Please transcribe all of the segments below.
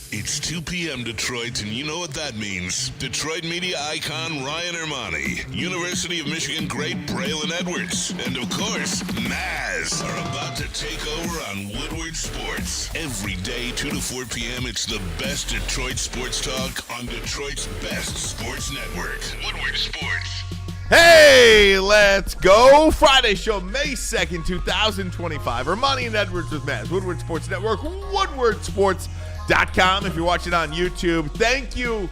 It's 2 p.m. Detroit, and you know what that means. Detroit media icon Ryan Ermanni, University of Michigan great Braylon Edwards, and of course, Maz are about to take over on Woodward Sports. Every day, 2 to 4 p.m., it's the best Detroit sports talk on Detroit's best sports network. Woodward Sports. Hey, let's go. Friday show, May 2nd, 2025. Ermanni and Edwards with Maz. Woodward Sports Network, woodwardsports.com. If you're watching on YouTube, thank you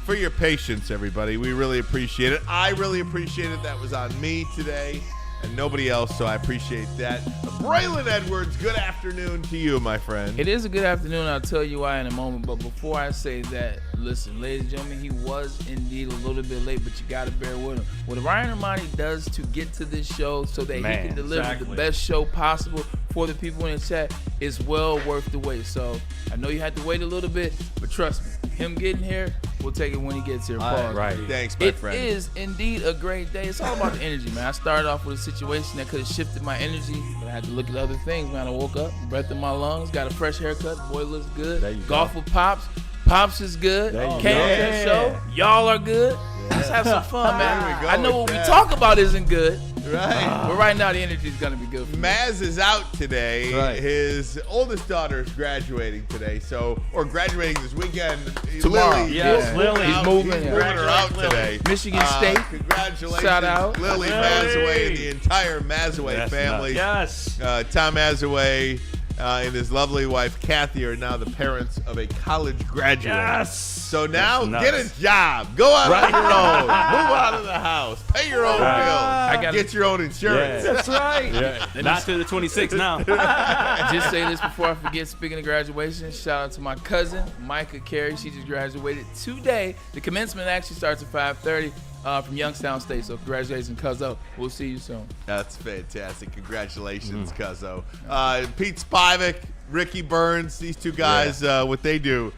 for your patience, everybody. We really appreciate it. I really appreciate it. That was on me today and nobody else, so I appreciate that. Braylon Edwards, good afternoon to you, my friend. It is a good afternoon. I'll tell you why in a moment. But before I say that, listen, ladies and gentlemen, he was indeed a little bit late, but you got to bear with him. What Ryan Ermanni does to get to this show so that he can deliver the best show possible for the people in the chat is well worth the wait. So I know you had to wait a little bit, but trust me, him getting here, we'll take it when he gets here. Right. Thanks, my friend. It is indeed a great day. It's all about the energy, man. I started off with a situation that could have shifted my energy, but I had to look at other things, man. I woke up, breath in my lungs, got a fresh haircut. Boy looks good. Golf with Pops. Pops is good. Came on that show. Y'all are good. Let's have some fun, man. I know what we talk about isn't good. Right. But right now, the energy is going to be good for me. Maz is out today. Right. His oldest daughter is graduating today, or graduating this weekend. Tomorrow. Lily, Yes, Lily. He's moving. He's moving her out today. Michigan State. Congratulations. Shout out. Lily Mazaway and the entire Mazaway family. Yes. Tom Mazaway and his lovely wife, Kathy, are now the parents of a college graduate. Yes. So now, That's get nuts. a job. Go out on your own. Move out of the house. Pay your own bills. Get your own insurance. That's right. Not to the 26 now. Just say this before I forget. Speaking of graduation, shout out to my cousin, Micah Carey. She just graduated today. The commencement actually starts at 5:30 from Youngstown State. So congratulations, Cuzzo. We'll see you soon. That's fantastic. Congratulations, Cuzzo. Pete Spivak, Ricky Burns, these two guys, what they do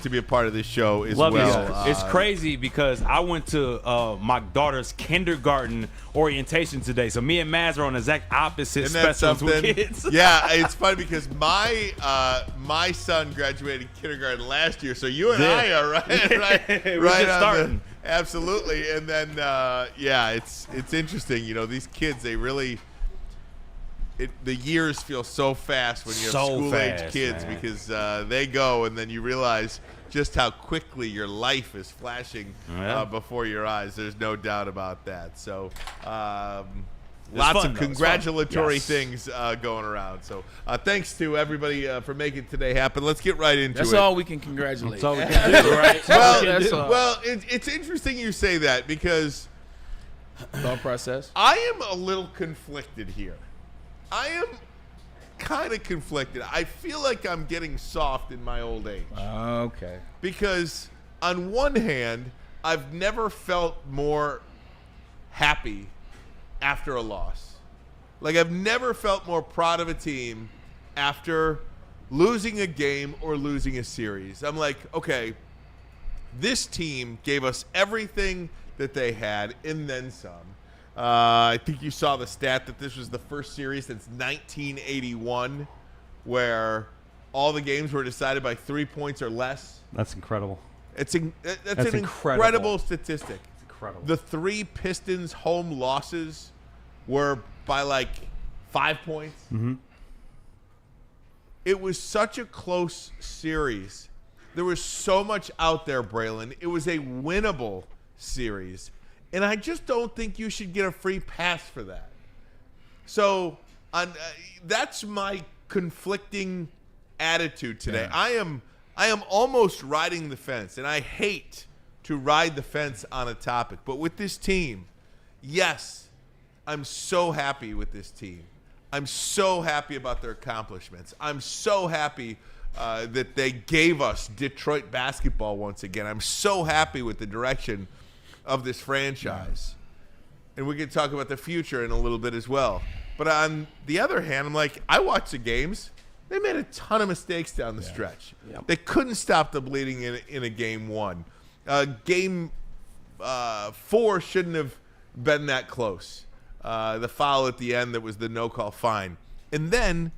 to be a part of this show as Love well. It's crazy because I went to my daughter's kindergarten orientation today. So me and Maz are on the exact opposite Isn't that spectrums with something? kids. Yeah, it's funny because my son graduated kindergarten last year, so you and I are right We're right just on starting. Absolutely. And then it's interesting. You know, these kids, they really the years feel so fast when you have So school-age fast, kids man. because they go and then you realize just how quickly your life is flashing before your eyes. There's no doubt about that. So lots fun, of though. congratulatory Yes. things going around. So thanks to everybody for making today happen. Let's get right into That's it. all we can congratulate. That's all we can do, right? That's all. Well, it's interesting you say that because Thought process. I am a little conflicted here. I am kind of conflicted. I feel like I'm getting soft in my old age. Okay. Because on one hand, I've never felt more happy after a loss. Like I've never felt more proud of a team after losing a game or losing a series. I'm like, okay, this team gave us everything that they had and then some. I think you saw the stat that this was the first series since 1981 where all the games were decided by 3 points or less. That's incredible. That's an incredible statistic. It's incredible. The 3 Pistons home losses were by like 5 points. Mm-hmm. It was such a close series. There was so much out there, Braylon. It was a winnable series. And I just don't think you should get a free pass for that. So that's my conflicting attitude today. Yeah. I am almost riding the fence, and I hate to ride the fence on a topic. But with this team, yes, I'm so happy with this team. I'm so happy about their accomplishments. I'm so happy that they gave us Detroit basketball once again. I'm so happy with the direction of this franchise. And we can talk about the future in a little bit as well. But on the other hand, I'm like, I watched the games. They made a ton of mistakes down the stretch. Yep. They couldn't stop the bleeding in a game 1. Game 4 shouldn't have been that close. The foul at the end that was the no-call fine. And then,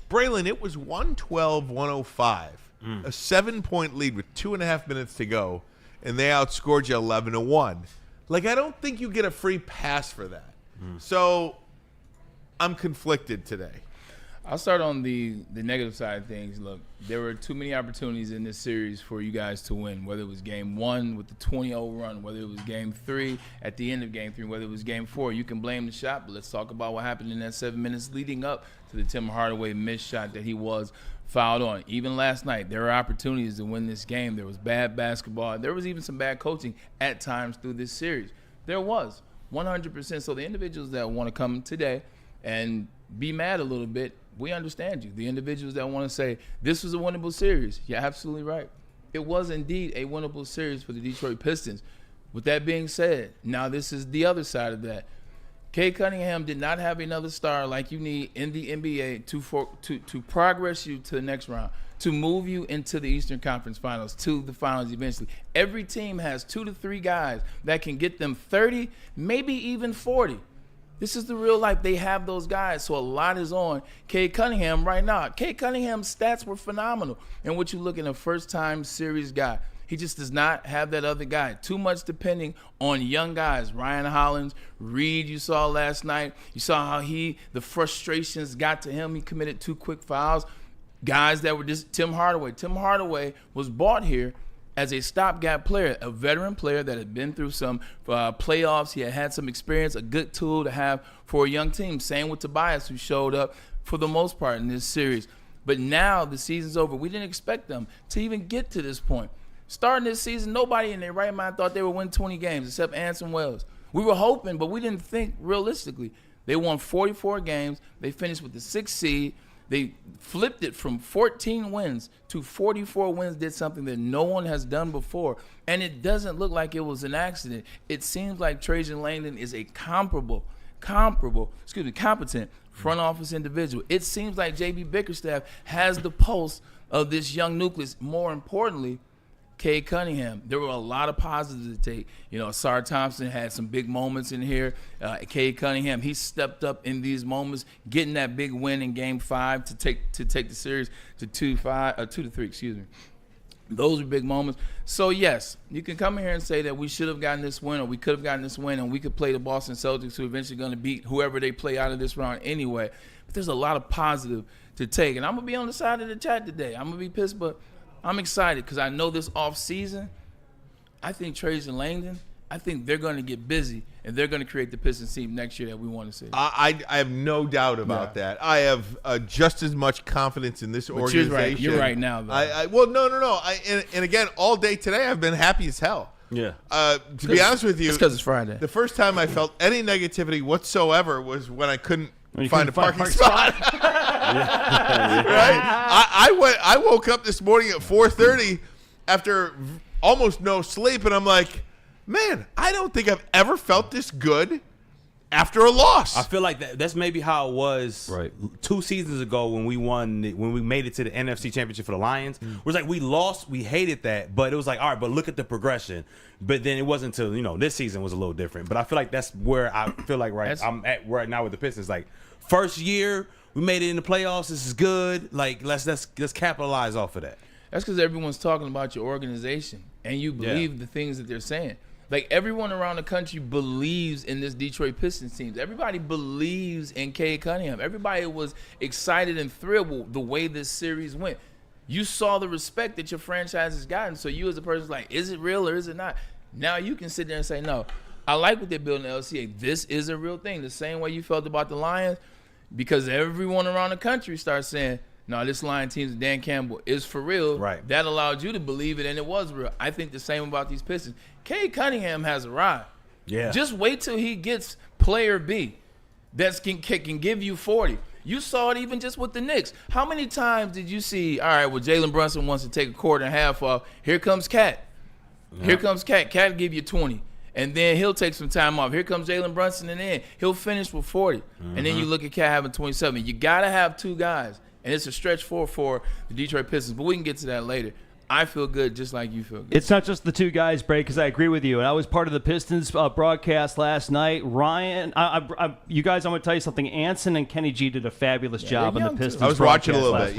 Braylon, it was 112-105 a 7-point lead with 2.5 minutes to go, and they outscored you 11-1. Like, I don't think you get a free pass for that. So I'm conflicted today. I'll start on the negative side of things. Look, there were too many opportunities in this series for you guys to win, whether it was game 1 with the 20-0 run, whether it was game 3 at the end of game 3, whether it was game 4. You can blame the shot, but let's talk about what happened in that 7 minutes leading up to the Tim Hardaway missed shot that he was fouled on. Even last night, there were opportunities to win this game. There was bad basketball. There was even some bad coaching at times through this series. There was, 100%. So the individuals that want to come today and be mad a little bit, we understand you. The individuals that want to say this was a winnable series, you're absolutely right. It was indeed a winnable series for the Detroit Pistons. With that being said, now this is the other side of that. Cade Cunningham did not have another star like you need in the NBA to progress you to the next round, to move you into the Eastern Conference Finals, to the finals eventually. Every team has 2 to 3 guys that can get them 30, maybe even 40. This is the real life. They have those guys, so a lot is on Cade Cunningham right now. Cade Cunningham's stats were phenomenal. And what you look at a first-time series guy, he just does not have that other guy. Too much depending on young guys. Ryan Hollins, Reed you saw last night. You saw how the frustrations got to him. He committed 2 quick fouls. Guys that were just Tim Hardaway. Tim Hardaway was bought here as a stopgap player, a veteran player that had been through some playoffs. He had some experience, a good tool to have for a young team. Same with Tobias, who showed up for the most part in this series. But now the season's over. We didn't expect them to even get to this point. Starting this season, nobody in their right mind thought they would win 20 games except Anson Wells. We were hoping, but we didn't think realistically. They won 44 games. They finished with the 6th seed. They flipped it from 14 wins to 44 wins, did something that no one has done before. And it doesn't look like it was an accident. It seems like Trajan Langdon is a competent front office individual. It seems like J.B. Bickerstaff has the pulse of this young nucleus. More importantly, Cade Cunningham. There were a lot of positives to take. Asar Thompson had some big moments in here. Cade Cunningham, he stepped up in these moments, getting that big win in Game 5 to take the series to 2-3. Excuse me. Those were big moments. So yes, you can come in here and say that we should have gotten this win, or we could have gotten this win, and we could play the Boston Celtics, who are eventually going to beat whoever they play out of this round anyway. But there's a lot of positive to take, and I'm gonna be on the side of the chat today. I'm gonna be pissed, but I'm excited because I know this offseason, I think Trajan Langdon, I think they're going to get busy, and they're going to create the Pistons team next year that we want to see. I have no doubt about that. I have just as much confidence in this organization. You're right now, though. Well, no. And again, all day today I've been happy as hell. Yeah. To be honest with you, it's because it's Friday. The first time I felt any negativity whatsoever was when I couldn't find a parking spot. Right? I woke up this morning at 4:30 after almost no sleep, and I'm like, man, I don't think I've ever felt this good after a loss. I feel like that's maybe how it was 2 seasons ago when we made it to the NFC Championship for the Lions. It was like we lost, we hated that, but it was like, all right, but look at the progression. But then it wasn't until this season was a little different. But I feel like that's where I feel like I'm at right now with the Pistons. Like first year we made it in the playoffs. This is good. Like let's capitalize off of that. That's because everyone's talking about your organization and you believe the things that they're saying. Like everyone around the country believes in this Detroit Pistons team. Everybody believes in Cade Cunningham. Everybody was excited and thrilled the way this series went. You saw the respect that your franchise has gotten. So you as a person like, is it real or is it not? Now you can sit there and say, no, I like what they're building at LCA. This is a real thing. The same way you felt about the Lions, because everyone around the country starts saying, no, this Lion team, Dan Campbell, is for real. Right. That allowed you to believe it, and it was real. I think the same about these Pistons. Cade Cunningham has arrived. Yeah. Just wait till he gets player B that can give you 40. You saw it even just with the Knicks. How many times did you see, all right, well, Jalen Brunson wants to take a quarter and a half off. Here comes Cat. Yeah. Here comes Cat. Cat will give you 20. And then he'll take some time off. Here comes Jalen Brunson, and then he'll finish with 40. Mm-hmm. And then you look at Cat having 27. You got to have 2 guys. And it's a stretch for the Detroit Pistons, but we can get to that later. I feel good just like you feel good. It's not just the 2 guys, Bray, because I agree with you. And I was part of the Pistons broadcast last night. Ryan, you guys, I'm going to tell you something. Anson and Kenny G did a fabulous job on the Pistons. I was watching a little bit,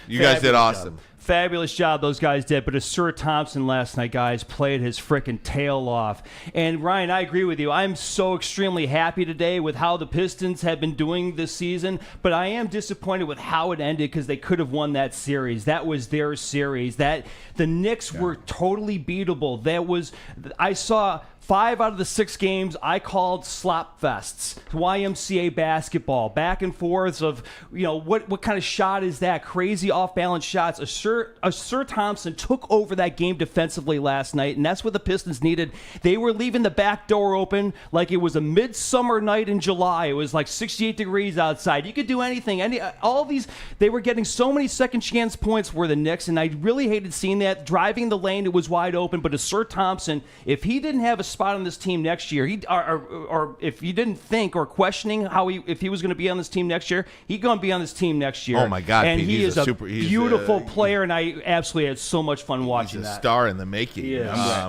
You guys did awesome. fabulous job those guys did, but Asur Thompson last night, guys, played his freaking tail off. And Ryan, I agree with you. I'm so extremely happy today with how the Pistons have been doing this season, but I am disappointed with how it ended because they could have won that series. That was their series. That the Knicks were totally beatable. I saw 5 out of the 6 games I called slop fests, YMCA basketball, back and forths of, what kind of shot is that? Crazy off-balance shots. Asur Thompson took over that game defensively last night, and that's what the Pistons needed. They were leaving the back door open like it was a midsummer night in July. It was like 68 degrees outside. You could do anything. They were getting so many second chance points were the Knicks, and I really hated seeing that. Driving the lane, it was wide open, but Asur Thompson, if he didn't have a spot on this team next year, or if you didn't think or questioning if he was going to be on this team next year, he's going to be on this team next year. Oh my God! And Pete, he is a beautiful player, and I absolutely had so much fun watching that. He's a star in the making. Yeah.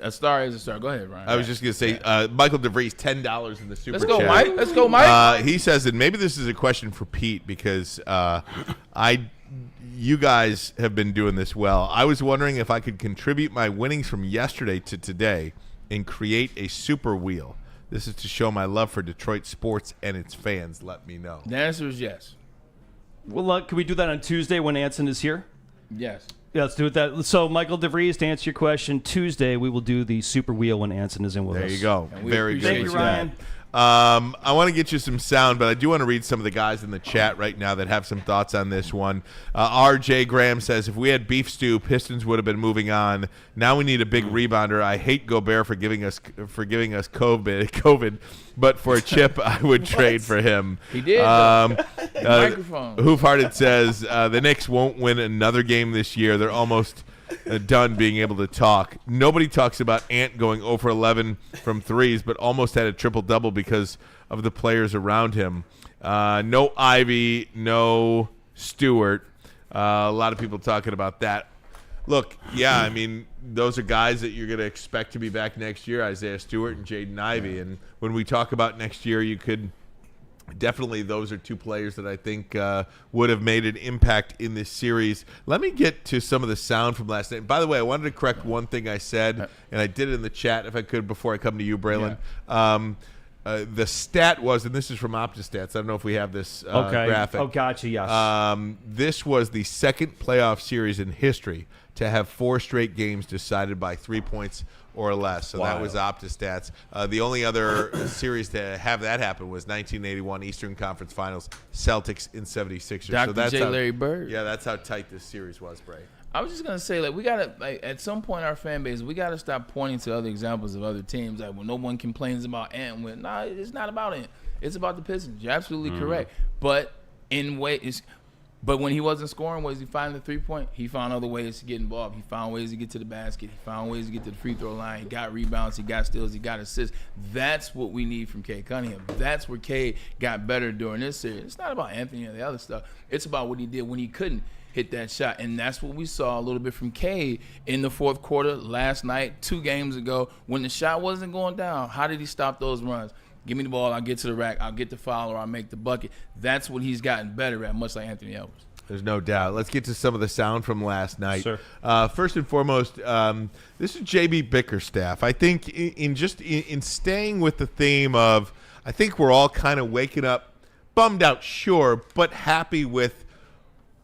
A star is a star. Go ahead, Ryan. I was just going to say, Michael DeVries, $10 in the super chat. Let's go, Mike. He says, and maybe this is a question for Pete because you guys have been doing this well. I was wondering if I could contribute my winnings from yesterday to today and create a super wheel. This is to show my love for Detroit sports and its fans. Let me know. The answer is yes. Well, can we do that on Tuesday when Anson is here? Yes. Yeah, let's do it. So, Michael DeVries, to answer your question, Tuesday we will do the super wheel when Anson is in with us. There you go. Very good. Thank you, Ryan. I want to get you some sound, but I do want to read some of the guys in the chat right now that have some thoughts on this one. R.J. Graham says, if we had beef stew, Pistons would have been moving on. Now we need a big rebounder. I hate Gobert for giving us COVID, but for a chip, I would trade for him. He did. Microphone. Hoofhearted says, the Knicks won't win another game this year. They're almost done being able to talk. Nobody talks about Ant going 0 for 11 from threes, but almost had a triple-double because of the players around him. No Ivy, no Stewart. A lot of people talking about that. Look, yeah, I mean, those are guys that you're going to expect to be back next year, Isaiah Stewart and Jaden Ivey. And when we talk about next year, you could – definitely those are 2 players that I think would have made an impact in this series. Let me get to some of the sound from last night. By the way, I wanted to correct one thing I said, and I did it in the chat if I could before I come to you, Braylon. Yeah. The stat was, and this is from OptiStats. I don't know if we have this graphic. Oh, gotcha, yes. This was the second playoff series in history to have 4 straight games decided by 3 points or less. So that was OptiStats. The only other series to have that happen was 1981 Eastern Conference Finals, Celtics in 76ers. Dr. So that's J. Larry Bird. Yeah, that's how tight this series was, Bray. I was just gonna say, we gotta, at some point, our fan base, we gotta stop pointing to other examples of other teams. Like when no one complains about Ant, it's not about Ant. It's about the Pistons. You're absolutely correct. But But when he wasn't scoring, was he finding the 3-point? He found other ways to get involved. He found ways to get to the basket. He found ways to get to the free throw line. He got rebounds. He got steals. He got assists. That's what we need from Cade Cunningham. That's where Cade got better during this series. It's not about Anthony and the other stuff. It's about what he did when he couldn't hit that shot. And that's what we saw a little bit from Cade in the fourth quarter last night, 2 games ago, when the shot wasn't going down. How did he stop those runs? Give me the ball, I'll get to the rack, I'll get the foul, or I'll make the bucket. That's what he's gotten better at, much like Anthony Edwards. There's no doubt. Let's get to some of the sound from last night. Sure. First and foremost, this is JB Bickerstaff. I think in staying with the theme of, I think we're all kind of waking up, bummed out, sure, but happy with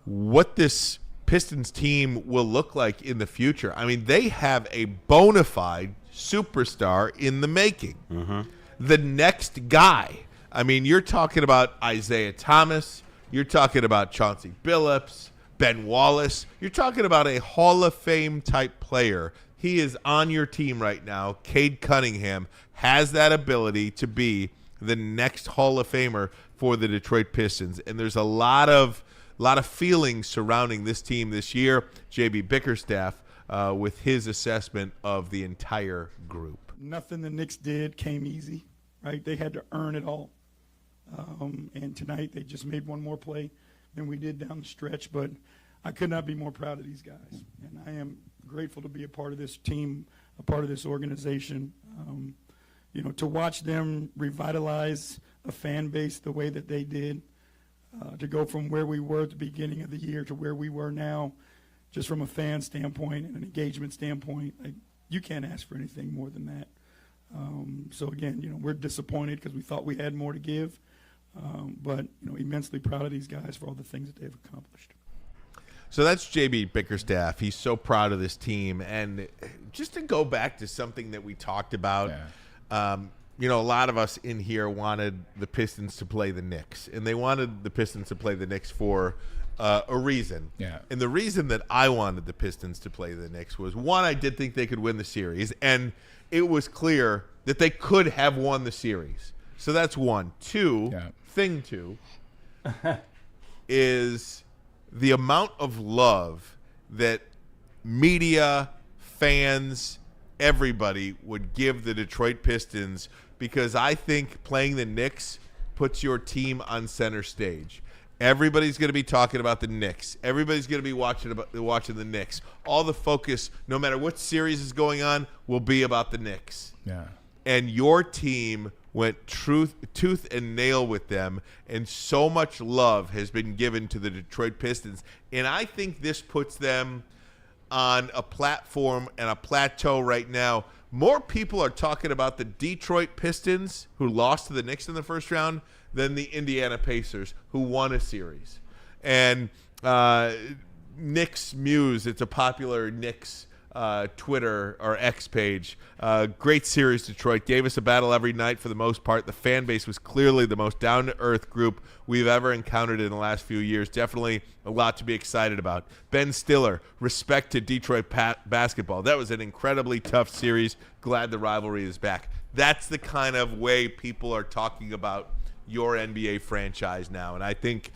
what this Pistons team will look like in the future. I mean, they have a bona fide superstar in the making. Mm-hmm. The next guy. I mean, you're talking about Isaiah Thomas. You're talking about Chauncey Billups, Ben Wallace. You're talking about a Hall of Fame type player. He is on your team right now. Cade Cunningham has that ability to be the next Hall of Famer for the Detroit Pistons. And there's a lot of feelings surrounding this team this year. JB Bickerstaff with his assessment of the entire group. Nothing the Knicks did came easy, right? They had to earn it all. And tonight they just made one more play than we did down the stretch. But I could not be more proud of these guys. And I am grateful to be a part of this team, a part of this organization. To watch them revitalize a fan base the way that they did, to go from where we were at the beginning of the year to where we were now, just from a fan standpoint and an engagement standpoint, you can't ask for anything more than that. So again, we're disappointed because we thought we had more to give, but immensely proud of these guys for all the things that they've accomplished. So that's JB Bickerstaff. He's so proud of this team. And just to go back to something that we talked about, a lot of us in here wanted the Pistons to play the Knicks. And they wanted the Pistons to play the Knicks for a reason. Yeah. And the reason that I wanted the Pistons to play the Knicks was, one, I did think they could win the series. And it was clear that they could have won the series. So that's one. Thing two is the amount of love that media, fans, everybody would give the Detroit Pistons, because I think playing the Knicks puts your team on center stage. Everybody's going to be talking about the Knicks. Everybody's going to be watching the Knicks. All the focus, no matter what series is going on, will be about the Knicks. Yeah. And your team went tooth and nail with them, and so much love has been given to the Detroit Pistons. And I think this puts them on a platform and a plateau right now. More people are talking about the Detroit Pistons, who lost to the Knicks in the first round, than the Indiana Pacers, who won a series. And Knicks Muse, it's a popular Knicks Twitter or X page. Great series, Detroit. Gave us a battle every night for the most part. The fan base was clearly the most down-to-earth group we've ever encountered in the last few years. Definitely a lot to be excited about. Ben Stiller, respect to Detroit basketball. That was an incredibly tough series. Glad the rivalry is back. That's the kind of way people are talking about your NBA franchise now. And I think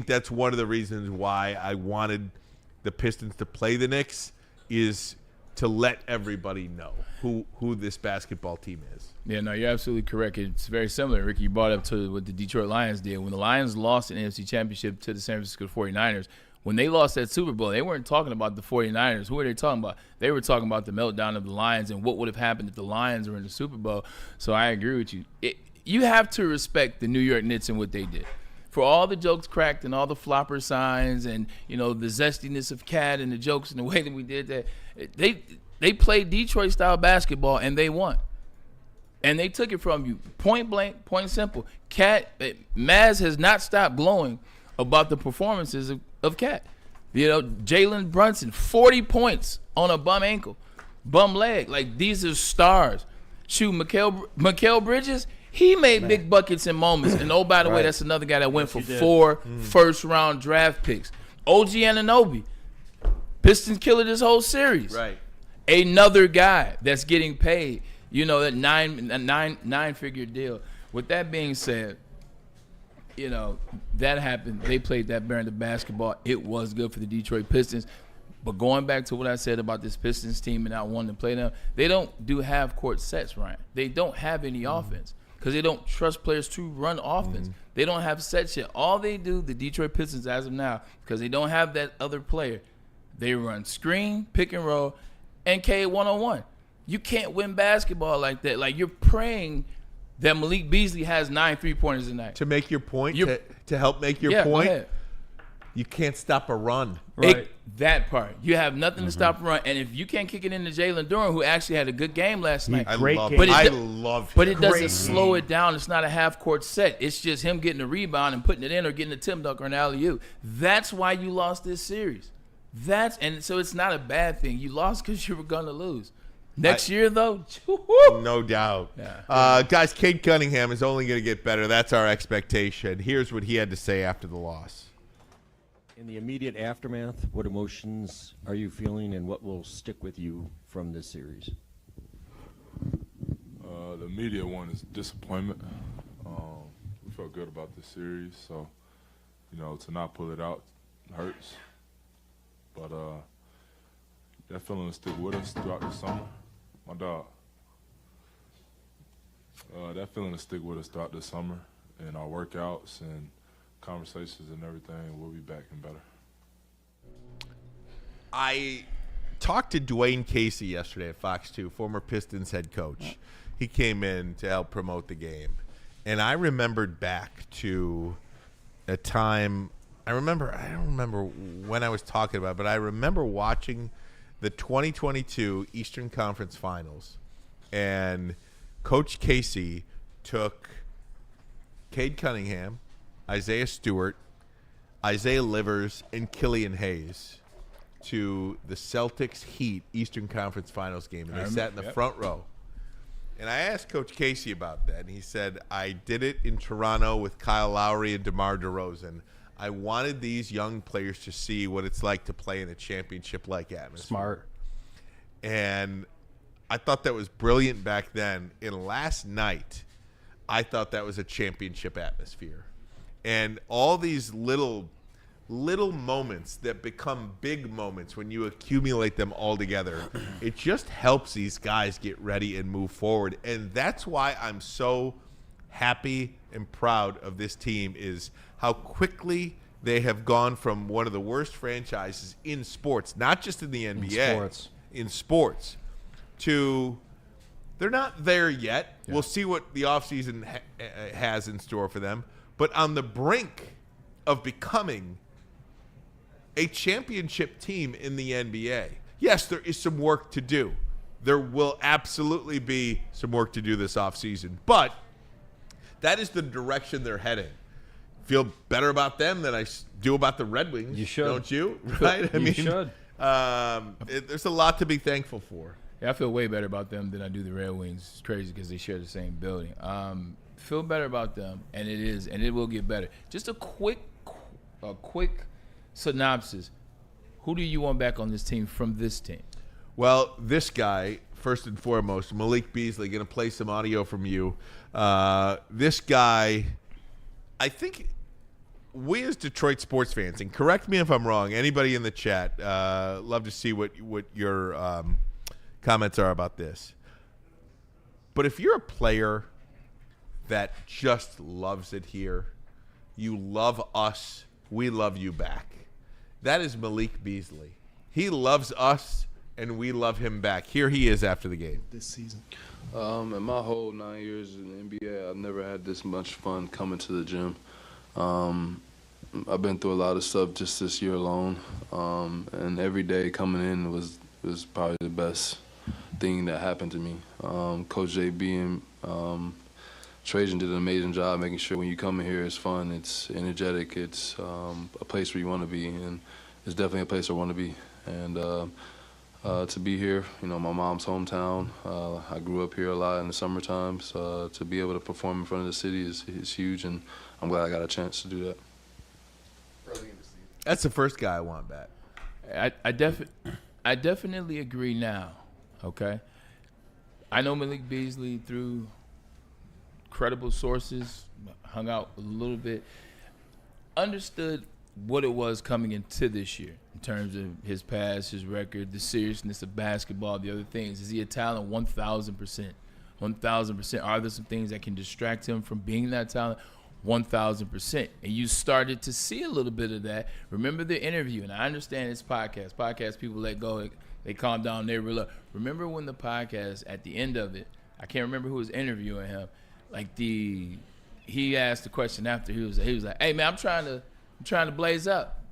that's one of the reasons why I wanted the Pistons to play the Knicks, is to let everybody know who this basketball team is. Yeah, no, you're absolutely correct. It's very similar, Ricky. You brought up to what the Detroit Lions did. When the Lions lost an NFC championship to the San Francisco 49ers, when they lost that Super Bowl, they weren't talking about the 49ers. Who were they talking about? They were talking about the meltdown of the Lions and what would have happened if the Lions were in the Super Bowl. So I agree with you. You have to respect the New York Knicks and what they did. For all the jokes cracked and all the flopper signs and, the zestiness of Cat and the jokes and the way that we did that, they played Detroit-style basketball and they won. And they took it from you. Point blank, point simple. Maz has not stopped glowing about the performances of Cat. Jalen Brunson, 40 points on a bum ankle, bum leg. Like, these are stars. Shoot, Mikal Bridges, he made big buckets in moments. And oh, by the way, that's another guy that went for 4 first-round draft picks. OG Anunoby, Pistons killer this whole series. Right. Another guy that's getting paid, that nine-figure deal. With that being said, that happened. They played that brand of basketball. It was good for the Detroit Pistons. But going back to what I said about this Pistons team and not wanting to play them, they don't do half-court sets, Ryan. They don't have any offense because they don't trust players to run offense. They don't have sets yet. All they do, the Detroit Pistons as of now, because they don't have that other player, they run screen, pick and roll, and K one-on-one. You can't win basketball like that. Like, you're praying that Malik Beasley has 9 3-pointers tonight. To make your point, to help make your point, go ahead. You can't stop a run. Right. That part. You have nothing to stop a run. And if you can't kick it into Jalen Duren, who actually had a good game last night. I Great love game. him. I love him. But it doesn't slow it down. It's not a half-court set. It's just him getting a rebound and putting it in or getting a Tim Dunk or an alley-oop. That's why you lost this series. And so it's not a bad thing. You lost because you were going to lose. Next year, though, no doubt. Yeah. Guys, Cade Cunningham is only going to get better. That's our expectation. Here's what he had to say after the loss. In the immediate aftermath, what emotions are you feeling and what will stick with you from this series? The immediate one is disappointment. We felt good about this series, so, to not pull it out hurts. But that feeling will stick with us throughout the summer. My dog. That feeling will stick with us throughout the summer and our workouts and conversations and everything. We'll be back and better. I talked to Dwayne Casey yesterday at Fox 2, former Pistons head coach. He came in to help promote the game. And I remembered back to a time – I I don't remember when I was talking about it, but I remember watching the 2022 Eastern Conference Finals, and Coach Casey took Cade Cunningham, Isaiah Stewart, Isaiah Livers, and Killian Hayes to the Celtics Heat Eastern Conference Finals game, and they sat in the front row. And I asked Coach Casey about that, and he said, I did it in Toronto with Kyle Lowry and DeMar DeRozan. I wanted these young players to see what it's like to play in a championship-like atmosphere. Smart. And I thought that was brilliant back then. And last night, I thought that was a championship atmosphere. And all these little moments that become big moments when you accumulate them all together, it just helps these guys get ready and move forward. And that's why I'm so happy and proud of this team, is how quickly they have gone from one of the worst franchises in sports, not just in the NBA, in sports, to they're not there yet. Yeah. We'll see what the offseason has in store for them, but on the brink of becoming a championship team in the NBA. Yes, there is some work to do. There will absolutely be some work to do this offseason, but that is the direction they're heading. Feel better about them than I do about the Red Wings. You should. Don't you? Right? You should. There's a lot to be thankful for. Yeah, I feel way better about them than I do the Red Wings. It's crazy because they share the same building. Feel better about them, and it will get better. Just a quick synopsis. Who do you want back on this team from this team? Well, this guy, first and foremost, Malik Beasley, going to play some audio from you. This guy, I think we as Detroit sports fans, and correct me if I'm wrong, anybody in the chat, love to see what your comments are about this. But if you're a player that just loves it here, you love us, we love you back. That is Malik Beasley. He loves us, and we love him back. Here he is after the game. This season. In my whole 9 years in the NBA, I've never had this much fun coming to the gym. I've been through a lot of stuff just this year alone, and every day coming in was probably the best thing that happened to me. Coach JB and Trajan did an amazing job making sure when you come in here, it's fun, it's energetic, it's a place where you want to be, and it's definitely a place I want to be. And to be here, my mom's hometown. I grew up here a lot in the summer times. To be able to perform in front of the city is huge, and I'm glad I got a chance to do that. That's the first guy I want back. I definitely agree now. Okay, I know Malik Beasley through credible sources, hung out a little bit, understood what it was coming into this year in terms of his past, his record, the seriousness of basketball, the other things. Is he a talent? 1,000%. 1,000%. Are there some things that can distract him from being that talent? 1,000%. And you started to see a little bit of that. Remember the interview, and I understand it's podcast. Podcast people let go. They calm down. They relax. Remember when the podcast, at the end of it, I can't remember who was interviewing him. He asked the question after he was like, "Hey man, I'm trying to blaze up."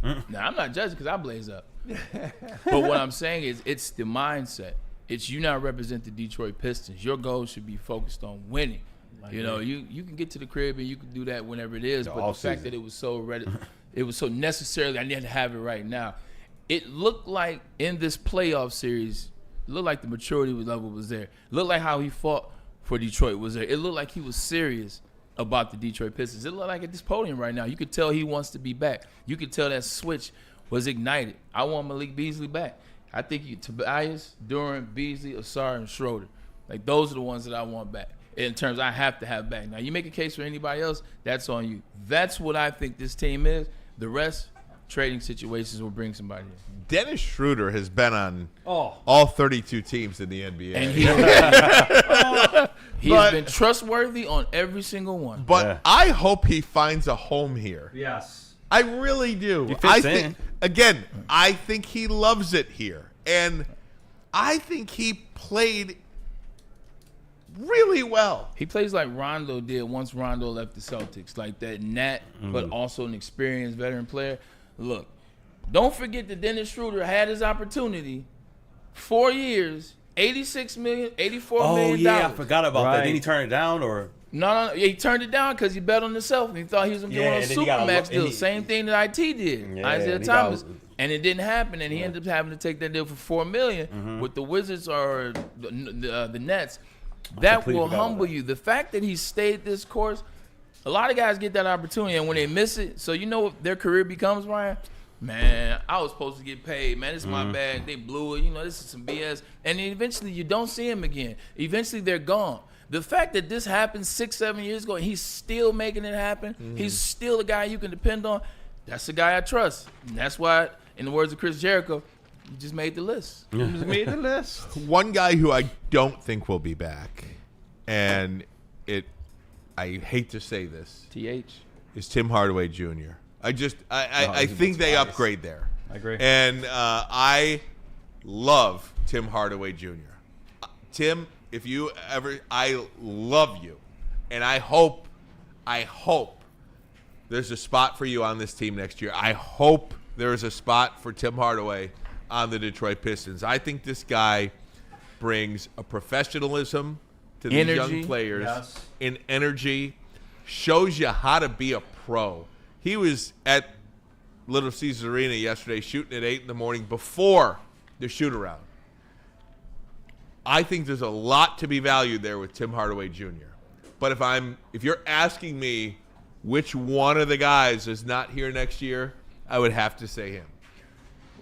Now I'm not judging because I blaze up. But what I'm saying is, it's the mindset. It's you now represent the Detroit Pistons. Your goal should be focused on winning. You can get to the crib and you can do that whenever it is. But the fact that it was so necessarily, I need to have it right now. It looked like in this playoff series, it looked like the maturity level was there. It looked like how he fought for Detroit was there. It looked like he was serious about the Detroit Pistons. It looked like at this podium right now, you could tell he wants to be back. You could tell that switch was ignited. I want Malik Beasley back. I think Tobias, Durant, Beasley, Asar, and Schroeder. Those are the ones that I want back. In terms, I have to have back. Now, you make a case for anybody else, that's on you. That's what I think this team is. The rest, trading situations will bring somebody in. Dennis Schroeder has been on all 32 teams in the NBA. And he has been trustworthy on every single one. But I hope he finds a home here. Yes. I really do. He fits in. I think he loves it here. And I think he played really well. He plays like Rondo did once Rondo left the Celtics, like that net, but also an experienced veteran player. Look, don't forget that Dennis Schroeder had his opportunity. 4 years, $86 million, $84 million. Oh yeah, I forgot about that. Didn't he turn it down or? No, he turned it down because he bet on himself and he thought he was going to get one of those Supermax deals. Same thing that IT did, Isaiah Thomas. And it didn't happen, and he ended up having to take that deal for $4 million with the Wizards or the Nets. That will humble you. The fact that he stayed this course, a lot of guys get that opportunity, and when they miss it, so you know what their career becomes, Ryan? Man, I was supposed to get paid. Man, this is my bag. They blew it. You know, this is some BS. And then eventually you don't see him again. Eventually they're gone. The fact that this happened 6-7 years ago, and he's still making it happen, he's still a guy you can depend on, that's the guy I trust. And that's why, in the words of Chris Jericho, you just made the list. He just made the list. One guy who I don't think will be back, and I hate to say this, is Tim Hardaway Jr. I think they upgrade there. I agree. And I love Tim Hardaway Jr. Tim, if you ever, I love you, and I hope there's a spot for you on this team next year. I hope there is a spot for Tim Hardaway on the Detroit Pistons. I think this guy brings a professionalism to these young players, in energy, shows you how to be a pro. He was at Little Caesars Arena yesterday shooting at 8 in the morning before the shoot-around. I think there's a lot to be valued there with Tim Hardaway Jr. But if you're asking me which one of the guys is not here next year, I would have to say him.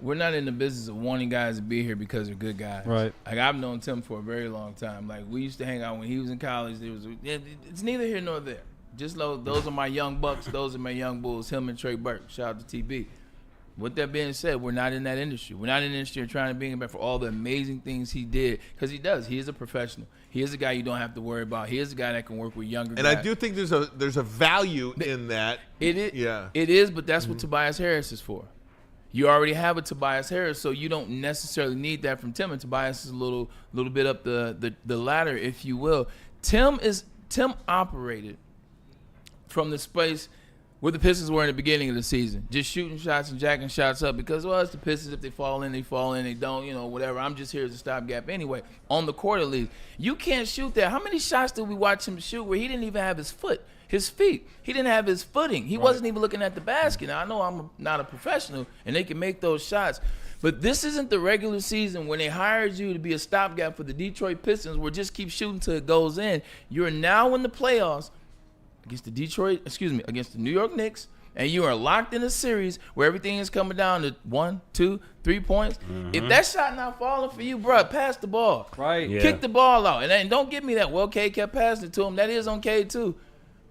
We're not in the business of wanting guys to be here because they're good guys. Right. Like, I've known Tim for a very long time. Like, we used to hang out when he was in college. It's neither here nor there. Just those are my young Bucks. Those are my young Bulls. Him and Trey Burke. Shout out to TB. With that being said, we're not in that industry. We're not in the industry trying to bring him back for all the amazing things he did. Because he does. He is a professional. He is a guy you don't have to worry about. He is a guy that can work with younger guys. And I do think there's a value in that. It is. Yeah. It is, but that's what Tobias Harris is for. You already have a Tobias Harris, so you don't necessarily need that from Tim. And Tobias is a little bit up the ladder, if you will. Tim operated from the space where the Pistons were in the beginning of the season, just shooting shots and jacking shots up because, well, it's the Pistons. If they fall in, they fall in. They don't, whatever. I'm just here as a stopgap anyway. On the court, at least. You can't shoot that. How many shots did we watch him shoot where he didn't even have his feet? He didn't have his footing. He wasn't even looking at the basket. Now, I know I'm not a professional, and they can make those shots. But this isn't the regular season when they hired you to be a stopgap for the Detroit Pistons where just keep shooting till it goes in. You're now in the playoffs against the New York Knicks, and you are locked in a series where everything is coming down to 1, 2, 3 points. If that shot not falling for you, bro, pass the ball. Right. Yeah. Kick the ball out. And don't give me that, well, K kept passing it to him. That is on K too.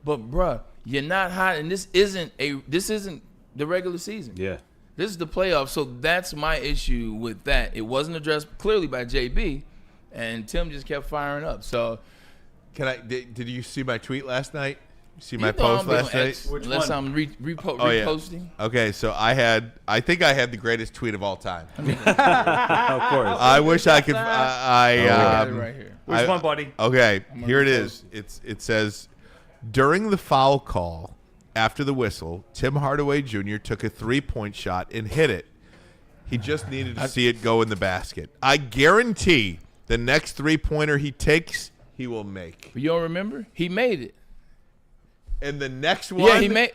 But, bro, you're not hot, and this isn't the regular season. Yeah. This is the playoffs, so that's my issue with that. It wasn't addressed clearly by JB, and Tim just kept firing up. So, did you see my tweet last night? See my post last night? Unless I'm reposting. Okay, so I think I had the greatest tweet of all time. Of course. I wish I could. Right here. Which one, buddy? Okay, here it is. It says, during the foul call after the whistle, Tim Hardaway Jr. took a 3-point shot and hit it. He just needed to see it go in the basket. I guarantee the next 3-pointer he takes, he will make. But you don't remember? He made it. And the next one, he made.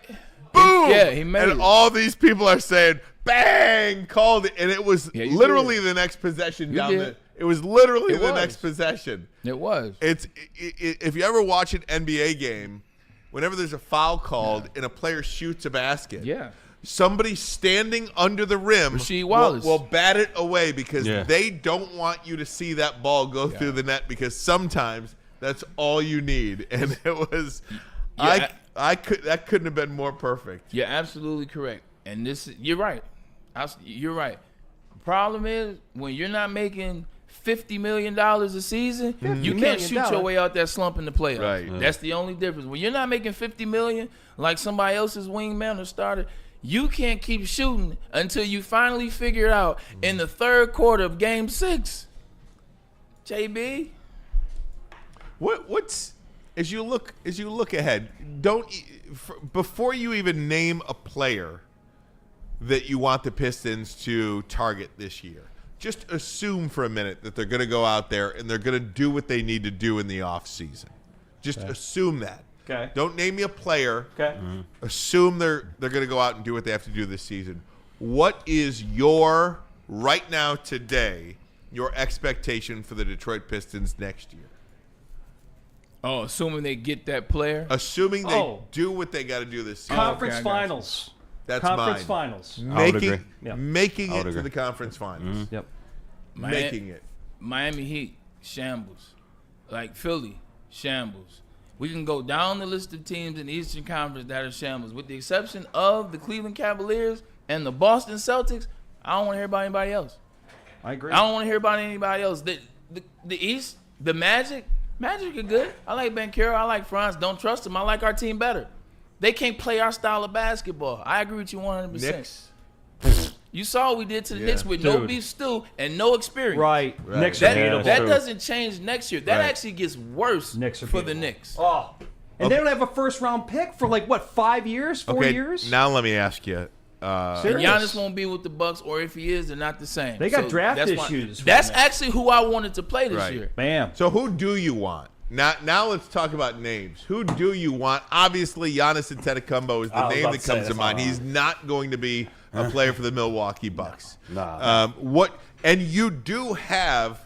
Boom! He made and it. all these people are saying, "Bang!" Called it, and it was literally the next possession down there. It was literally the next possession. It was. If you ever watch an NBA game, whenever there's a foul called and a player shoots a basket, somebody standing under the rim will bat it away because they don't want you to see that ball go through the net because sometimes that's all you need, and it was. That couldn't have been more perfect. You're absolutely correct, and you're right. You're right. The problem is when you're not making $50 million a season, you can't shoot your way out that slump in the playoffs. Right. That's the only difference. When you're not making $50 million like somebody else's wingman or starter, you can't keep shooting until you finally figure it out in the third quarter of Game 6. JB. What's as you look ahead? Before you even name a player that you want the Pistons to target this year, just assume for a minute that they're going to go out there and they're going to do what they need to do in the offseason. Just assume that. Okay. Don't name me a player. Okay. Assume they're going to go out and do what they have to do this season. What is your right now today your expectation for the Detroit Pistons next year? Oh, assuming they get that player. Assuming they do what they got to do this season. Conference finals. That's Conference mine. finals. Making it to the conference finals. Yep. Making it. Miami Heat, shambles. Like Philly, shambles. We can go down the list of teams in the Eastern Conference that are shambles. With the exception of the Cleveland Cavaliers and the Boston Celtics, I don't want to hear about anybody else. I agree. I don't want to hear about anybody else. The East, the Magic are good. I like Banchero. I like Franz. Don't trust them. I like our team better. They can't play our style of basketball. I agree with you 100%. Knicks. You saw what we did to the Knicks with no beef stew and no experience. Right. Knicks are That hateable. doesn't change next year. That actually gets worse for the Knicks. Oh. And they don't have a first-round pick for 5 years, 4 years? Now let me ask you. Giannis won't be with the Bucks, or if he is, they're not the same. They got draft that's issues. That's actually who I wanted to play this year. Bam. So who do you want? Now let's talk about names. Who do you want? Obviously, Giannis Antetokounmpo is the name that comes to mind. He's not going to be a player for the Milwaukee Bucks. And you do have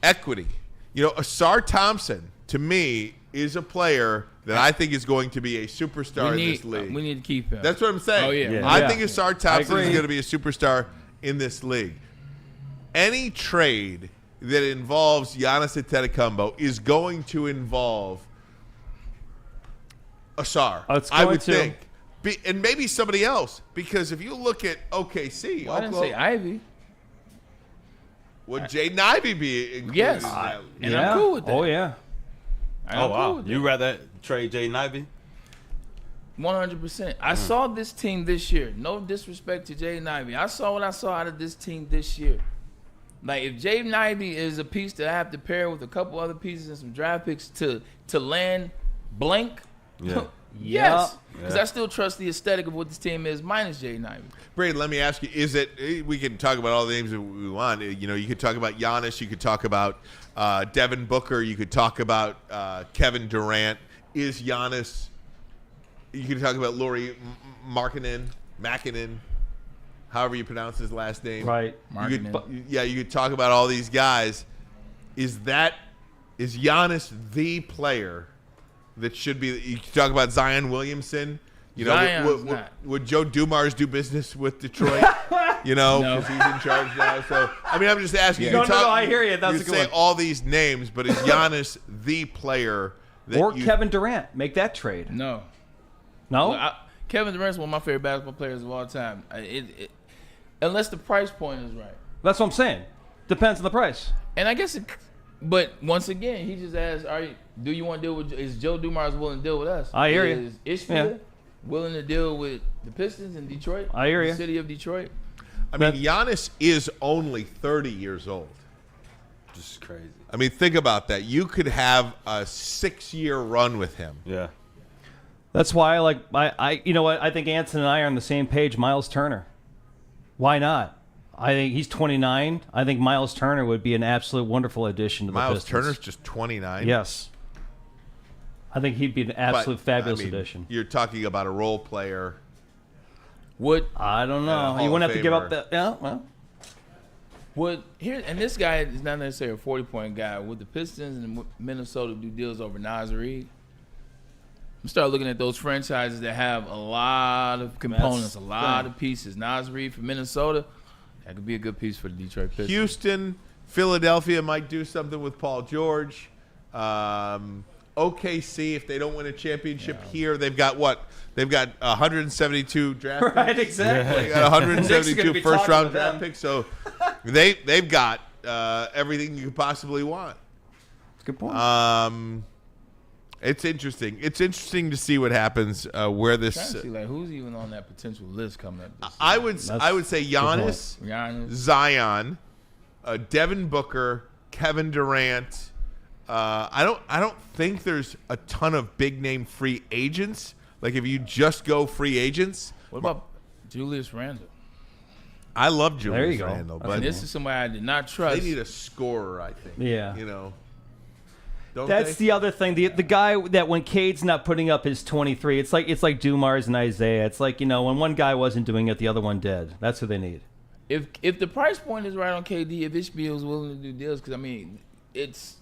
equity. Asar Thompson, to me, is a player that I think is going to be a superstar in this league. We need to keep him. That's what I'm saying. Oh, yeah. I think Asar Thompson is going to be a superstar in this league. Any trade that involves Giannis Antetokounmpo is going to involve Asar. I would think. And maybe somebody else. Because if you look at OKC. I didn't say Ivy. Would Jaden Ivey be included? Yes. In that? I'm cool with that. Oh, yeah. Oh, wow. You rather trade Jaden Ivey? 100%. I saw this team this year. No disrespect to Jaden Ivey. I saw what I saw out of this team this year. Like, if Jaden Ivey is a piece that I have to pair with a couple other pieces and some draft picks to land blank, yes. Because I still trust the aesthetic of what this team is minus Jaden Ivey. Braylon, let me ask you, we can talk about all the names that we want. You could talk about Giannis. You could talk about Devin Booker. You could talk about Kevin Durant. Is Giannis, you could talk about Lauri Markkanen, however you pronounce his last name. Right. You could talk about all these guys. Is Giannis the player that should be? You could talk about Zion Williamson. Would Joe Dumars do business with Detroit? No. Because he's in charge now. So I'm just asking. No, I hear you. That's a good say one. all these names, but is Giannis the player that Kevin Durant? Make that trade. No. Kevin Durant's one of my favorite basketball players of all time. Unless the price point is right. That's what I'm saying. Depends on the price. And I guess but once again, he just asked, do you want to deal with, is Joe Dumars willing to deal with us? I hear you. Is Ishmael willing to deal with the Pistons in Detroit? I hear you. The city of Detroit? Giannis is only 30 years old. Just crazy. Think about that. You could have a 6-year run with him. Yeah. That's why I think Anson and I are on the same page. Miles Turner. Why not? I think he's 29. I think Miles Turner would be an absolute wonderful addition to the Pistons. Miles Turner's just 29? Yes. I think he'd be an absolute fabulous addition. You're talking about a role player. I don't know. You wouldn't have to give up that. Yeah, well. And this guy is not necessarily a 40-point guy. Would the Pistons and Minnesota do deals over Naz Reid? I'm start looking at those franchises that have a lot of components, a lot of pieces. Naz Reid for Minnesota, that could be a good piece for the Detroit Pistons. Houston, Philadelphia might do something with Paul George. OKC, if they don't win a championship here, they've got what? They've got 172 draft picks. Right, exactly. They got 172 first-round draft picks, so they've got everything you could possibly want. That's a good point. It's interesting. It's interesting to see what happens where this. I'm trying to see, who's even on that potential list coming up this season. I would say Giannis, Zion, Devin Booker, Kevin Durant, I don't think there's a ton of big name free agents. Like if you just go free agents. What about Julius Randle? I love Julius go. Randle, And but this is somebody I did not trust. they need a scorer, I think. Yeah. Don't That's they? the other thing. The guy that when Cade's not putting up his 23, it's like Dumars and Isaiah. It's like, when one guy wasn't doing it, the other one did. That's who they need. If the price point is right on KD, if Ishbia is willing to do deals, because it's.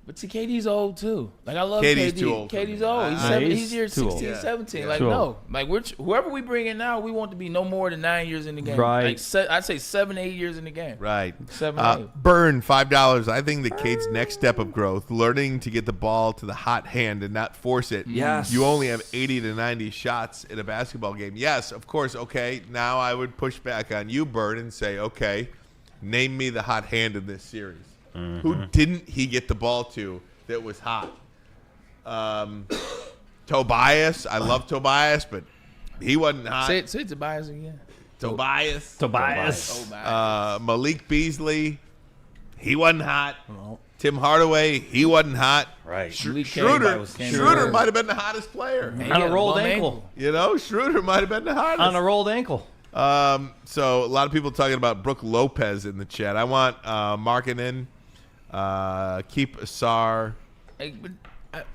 But see, KD's old too. Like I love KD's KD. too old for KD's me. old. He's he's here too old. 16, 17. Like Too no, old. like whoever we bring in now, we want to be no more than 9 years in the game. Right. Like I'd say 7, 8 years in the game. Right. 7, 8. Burn $5. I think the Cade's next step of growth, learning to get the ball to the hot hand and not force it. Yes. You only have 80 to 90 shots in a basketball game. Yes, of course. Okay. Now I would push back on you, Burn, and say, okay, name me the hot hand in this series. Who didn't he get the ball to that was hot? Tobias. I love Tobias, but he wasn't hot. Say Tobias again. Tobias. Malik Beasley. He wasn't hot. No. Tim Hardaway. He wasn't hot. Right. Schroeder might have been the hottest player. Man, On he a had rolled bum ankle. Schroeder might have been the hottest. On a rolled ankle. So a lot of people talking about Brooke Lopez in the chat. I want Markkanen, keep Asar. Hey, but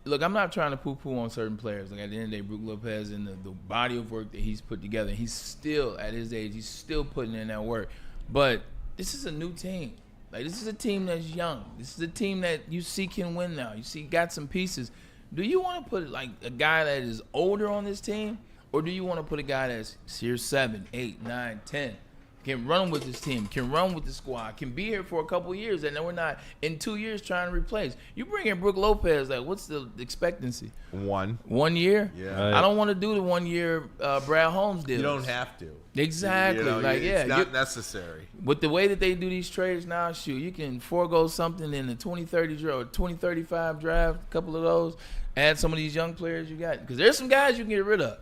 look, I'm not trying to poo-poo on certain players. Like at the end of the day, Brook Lopez and the body of work that he's put together, he's still at his age, he's still putting in that work. But this is a new team. Like this is a team that's young. This is a team that you see can win now. You see got some pieces. Do you want to put like a guy that is older on this team, or do you want to put a guy that's here 7, 8, 9, 10? Can run with this team, can run with the squad, can be here for a couple of years, and then we're not in 2 years trying to replace. You bring in Brook Lopez, like what's the expectancy? 1 year? Yeah. Right. I don't want to do the 1 year Brad Holmes deal. You don't have to. Exactly. It's not necessary. With the way that they do these trades now, shoot, you can forego something in the 2030 draft or 2035 draft, a couple of those, add some of these young players you got. Because there's some guys you can get rid of.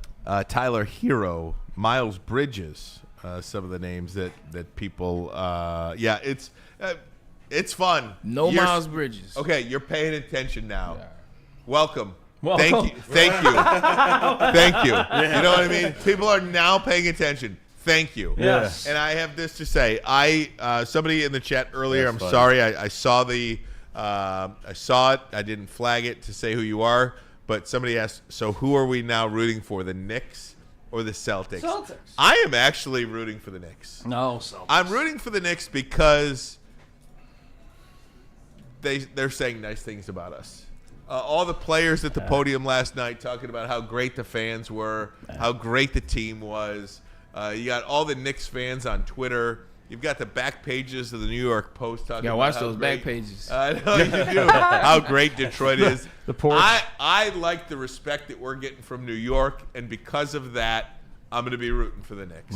Tyler Hero, Miles Bridges. Some of the names that people, it's fun. Miles Bridges. Okay, you're paying attention now. Yeah. Welcome. Welcome. Thank you. Thank you. You know what I mean? People are now paying attention. Thank you. Yes. And I have this to say. Somebody in the chat earlier. That's I'm funny. sorry. I saw I saw it. I didn't flag it to say who you are. But somebody asked. So who are we now rooting for? The Knicks or the Celtics? Celtics. I am actually rooting for the Knicks. No, Celtics. I'm rooting for the Knicks because they're saying nice things about us. All the players at the podium last night talking about how great the fans were, how great the team was. You got all the Knicks fans on Twitter. You've got the back pages of the New York Post talking about watch how those great, back pages. I know you do. How great Detroit is. The porch. I like the respect that we're getting from New York, and because of that, I'm going to be rooting for the Knicks.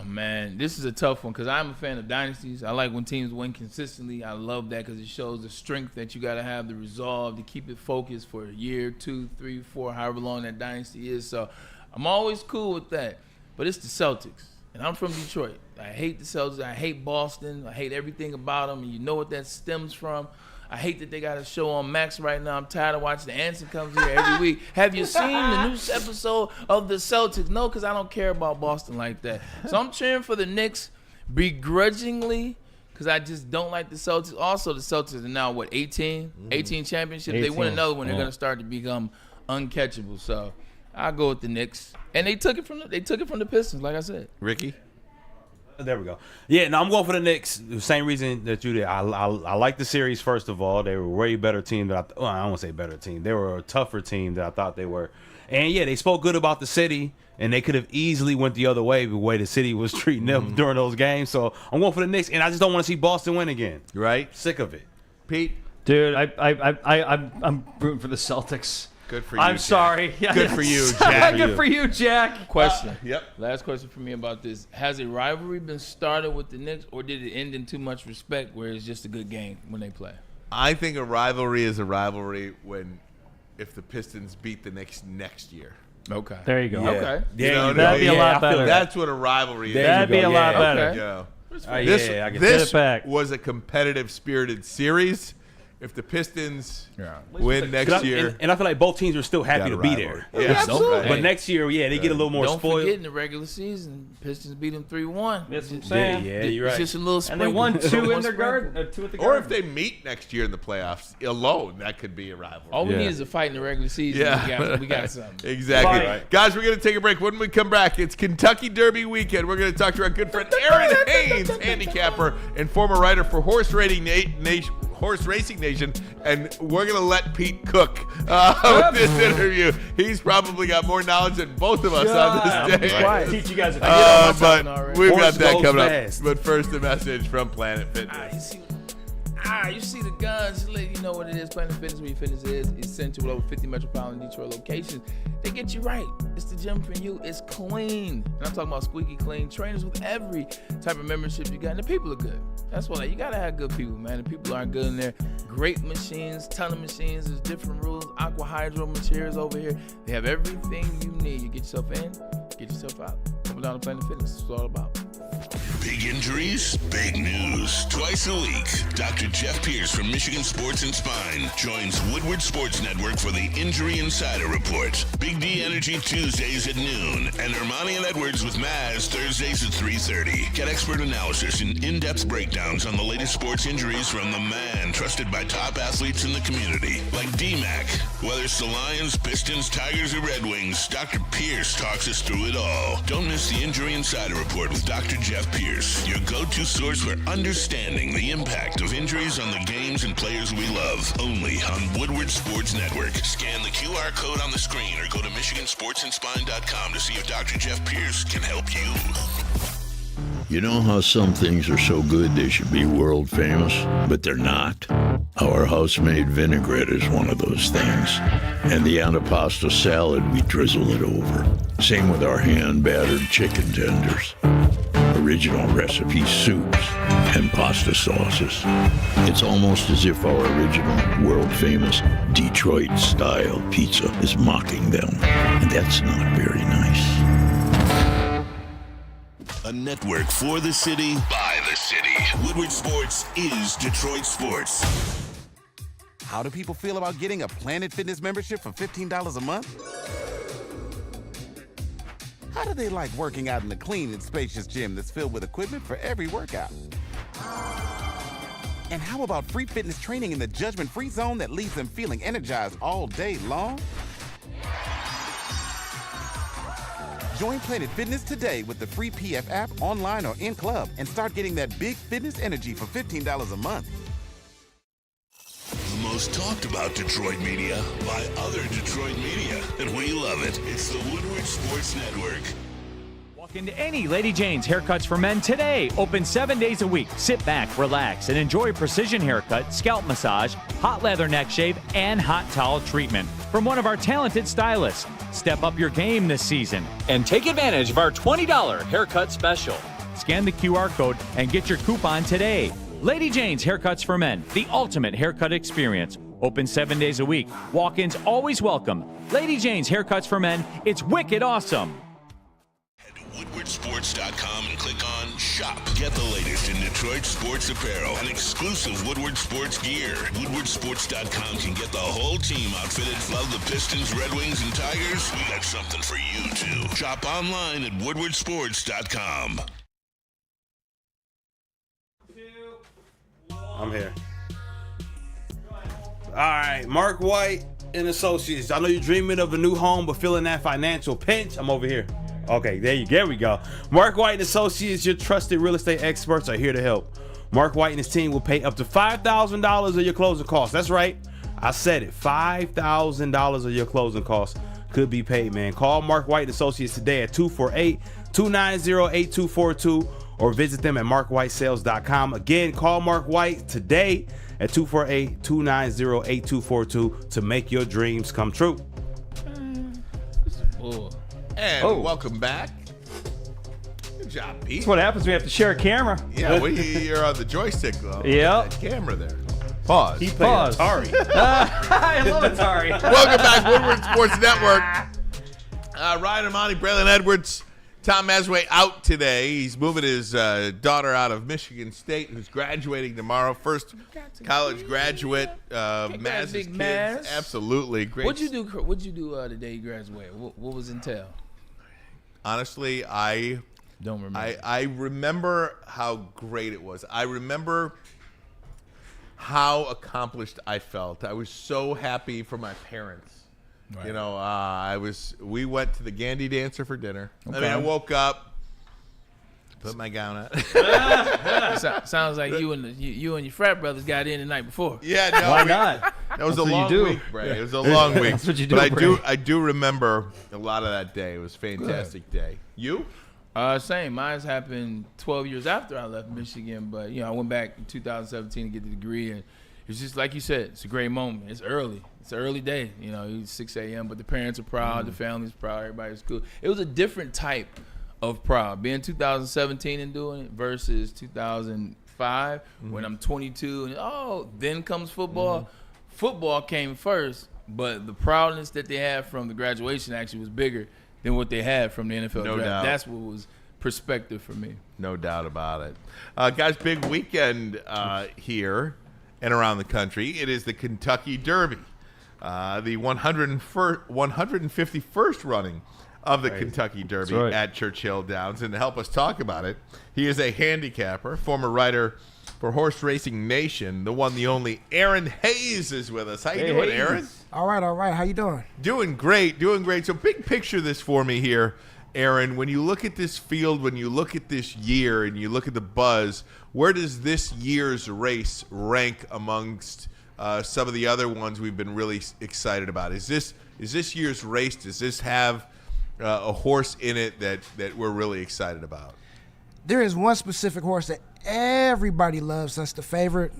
Man, this is a tough one because I'm a fan of dynasties. I like when teams win consistently. I love that because it shows the strength that you got to have, the resolve to keep it focused for a year, 2, 3, 4, however long that dynasty is. So I'm always cool with that. But it's the Celtics, and I'm from Detroit. I hate the Celtics. I hate Boston. I hate everything about them, and you know what that stems from. I hate that they got a show on Max right now. I'm tired of watching. The Anson comes here every week. Have you seen the new episode of the Celtics? No, because I don't care about Boston like that. So I'm cheering for the Knicks begrudgingly because I just don't like the Celtics. Also, the Celtics are now, 18? 18 championships. They win 18. another one, they're going to start to become uncatchable. So I'll go with the Knicks. And they took it from the Pistons, like I said. Ricky? There we go. Yeah, no, I'm going for the Knicks. The same reason that you did. I like the series, first of all. They were a way better team than I don't want to say better team. They were a tougher team than I thought they were. And, yeah, they spoke good about the city, and they could have easily went the other way, the way the city was treating them during those games. So I'm going for the Knicks, and I just don't want to see Boston win again. Right? Sick of it. Pete? Dude, I'm rooting for the Celtics. Good for you, I'm Jack. sorry. Good for you, Jack. Good for you, Jack. Question. Yep. Last question for me about this. Has a rivalry been started with the Knicks, or did it end in too much respect where it's just a good game when they play? I think a rivalry is a rivalry if the Pistons beat the Knicks next year. Okay. There you go. Yeah. Okay. Yeah, You know what I That'd mean? be a lot better. That's what a rivalry is. That'd be a lot Okay. better. You know. This, I get this it back. was a competitive, spirited series. If the Pistons win next year, and I feel like both teams are still happy to be there. Yeah, absolutely. But next year, they get a little more Don't spoiled. forget in the regular season, Pistons beat them 3-1. That's what I'm saying. Yeah, you're right. It's just a little And sprinkle. they won 2 in One their sprinkle. garden, 2 at the or garden. if they meet next year in the playoffs alone, that could be a rivalry. All we need is a fight in the regular season. Yeah. We got something. Exactly. Right. Guys, we're going to take a break. When we come back, it's Kentucky Derby weekend. We're going to talk to our good friend Aaron Haynes, handicapper and former writer for Horse Racing Nation, and we're going to let Pete cook with this interview. He's probably got more knowledge than both of us on this day. Teach you guys a But already. we've Horse got that goes coming fast. up. But first, a message from Planet Fitness. You see the guns, just let you know what it is. Planet Fitness, where your fitness is essential with over 50 metropolitan Detroit locations. They get you right. It's the gym for you. It's clean. And I'm talking about squeaky clean trainers with every type of membership you got. And the people are good. That's why you got to have good people, man. The people aren't good in there. Great machines, ton of machines. There's different rules. Aqua Hydro materials over here. They have everything you need. You get yourself in, get yourself out. Come down to Planet Fitness. That's what it's all about. Big injuries, big news. Twice a week, Dr. Jeff Pierce from Michigan Sports and Spine joins Woodward Sports Network for the Injury Insider Report. Big D Energy Tuesdays at noon, and Ermanni and Edwards with Maz Thursdays at 3:30. Get expert analysis and in-depth breakdowns on the latest sports injuries from the man trusted by top athletes in the community, like D-Mac. Whether it's the Lions, Pistons, Tigers, or Red Wings, Dr. Pierce talks us through it all. Don't miss the Injury Insider Report with Dr. Jeff Pierce, your go-to source for understanding the impact of injuries on the games and players we love. Only on Woodward Sports Network. Scan the QR code on the screen or go to MichiganSportsAndSpine.com to see if Dr. Jeff Pierce can help you. You know how some things are so good they should be world famous, but they're not? Our house-made vinaigrette is one of those things. And the antipasta salad, we drizzle it over. Same with our hand-battered chicken tenders. Original recipe soups and pasta sauces. It's almost as if our original, world-famous Detroit-style pizza is mocking them. And that's not very nice. A network for the city, by the city. Woodward Sports is Detroit Sports. How do people feel about getting a Planet Fitness membership for $15 a month? How do they like working out in a clean and spacious gym that's filled with equipment for every workout? And how about free fitness training in the judgment-free zone that leaves them feeling energized all day long? Join Planet Fitness today with the free PF app, online or in club, and start getting that big fitness energy for $15 a month. The most talked about Detroit media by other Detroit media, and we love it. It's the Woodward Sports Network. Walk into any Lady Jane's Haircuts for Men today. Open 7 days a week. Sit back, relax, and enjoy a precision haircut, scalp massage, hot leather neck shave, and hot towel treatment from one of our talented stylists. Step up your game this season and take advantage of our $20 haircut special. Scan the QR code and get your coupon today. Lady Jane's Haircuts for Men, the ultimate haircut experience. Open 7 days a week. Walk-ins always welcome. Lady Jane's Haircuts for Men. It's wicked awesome. Head to WoodwardSports.com and click on Shop. Get the latest in Detroit sports apparel and exclusive Woodward Sports gear. WoodwardSports.com can get the whole team outfitted. Love the Pistons, Red Wings, and Tigers? We got something for you, too. Shop online at WoodwardSports.com. I'm here. All right, Mark White and Associates. I know you're dreaming of a new home, but feeling that financial pinch. I'm over here. Okay, there we go. Mark White and Associates, your trusted real estate experts, are here to help. Mark White and his team will pay up to $5,000 of your closing costs. That's right. I said it. $5,000 of your closing costs could be paid, man. Call Mark White and Associates today at 248-290-8242 or visit them at markwhitesales.com. Again, call Mark White today at 248-290-8242 to make your dreams come true. And welcome back. Good job, Pete. That's what happens when we have to share a camera. Yeah, you're on the joystick, though. Yep. That camera there. Pause. He played Atari. I love Atari. Welcome back, Woodward Sports Network. Ryan Ermanni, Braylon Edwards. Tom Masway out today. He's moving his daughter out of Michigan State, who's graduating tomorrow. First college graduate. Maz's big kids. Maz. Absolutely. Great. What'd you do the day you graduated? What was entail? Honestly, I don't remember. I remember how great it was. I remember how accomplished I felt. I was so happy for my parents. Right. You know, we went to the Gandy Dancer for dinner. Okay. I mean, I woke up, put my gown on. Sounds like you and your frat brothers got in the night before. Yeah, no, why not? That was a long week, Bray. Yeah. It was a long week. That's what you do. But I do remember a lot of that day. It was a fantastic day. You? Same. Mine's happened 12 years after I left Michigan, but I went back in 2017 to get the degree, and it's just like you said. It's a great moment. It's early. It's an early day. It's 6 a.m., but the parents are proud, the family's proud, everybody's cool. It was a different type of proud. Being 2017 and doing it versus 2005 when I'm 22 and then comes football. Football came first, but the proudness that they had from the graduation actually was bigger than what they had from the NFL no draft. Doubt. That's what was perspective for me. No doubt about it. Guys, big weekend here and around the country. It is the Kentucky Derby. The 151st running of the Kentucky Derby at Churchill Downs. And to help us talk about it, he is a handicapper, former writer for Horse Racing Nation. The one, the only, Aaron Hayes is with us. How you doing, Aaron? All right. How you doing? Doing great. So big picture this for me here, Aaron. When you look at this field, when you look at this year, and you look at the buzz, where does this year's race rank amongst some of the other ones we've been really excited about? Is this year's race? Does this have a horse in it that we're really excited about? There is one specific horse that everybody loves. That's the favorite,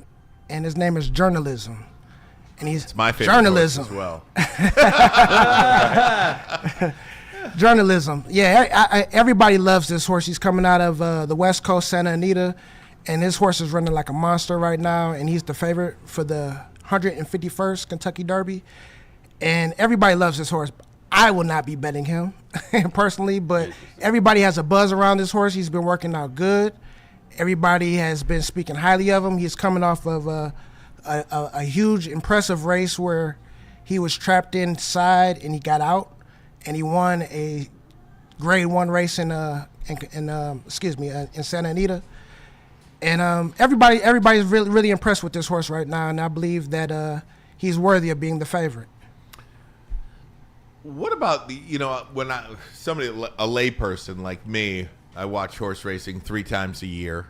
and his name is Journalism. And it's my favorite Journalism horse as well. Journalism. Yeah, everybody loves this horse. He's coming out of the West Coast, Santa Anita, and this horse is running like a monster right now, and he's the favorite for the 151st Kentucky Derby. And everybody loves this horse. I will not be betting him personally, but everybody has a buzz around this horse. He's been working out good. Everybody has been speaking highly of him. He's coming off of a huge, impressive race where he was trapped inside and he got out, and he won a Grade 1 race in Santa Anita. And everybody's really, really impressed with this horse right now, and I believe that he's worthy of being the favorite. What about when a layperson like me, I watch horse racing 3 times a year.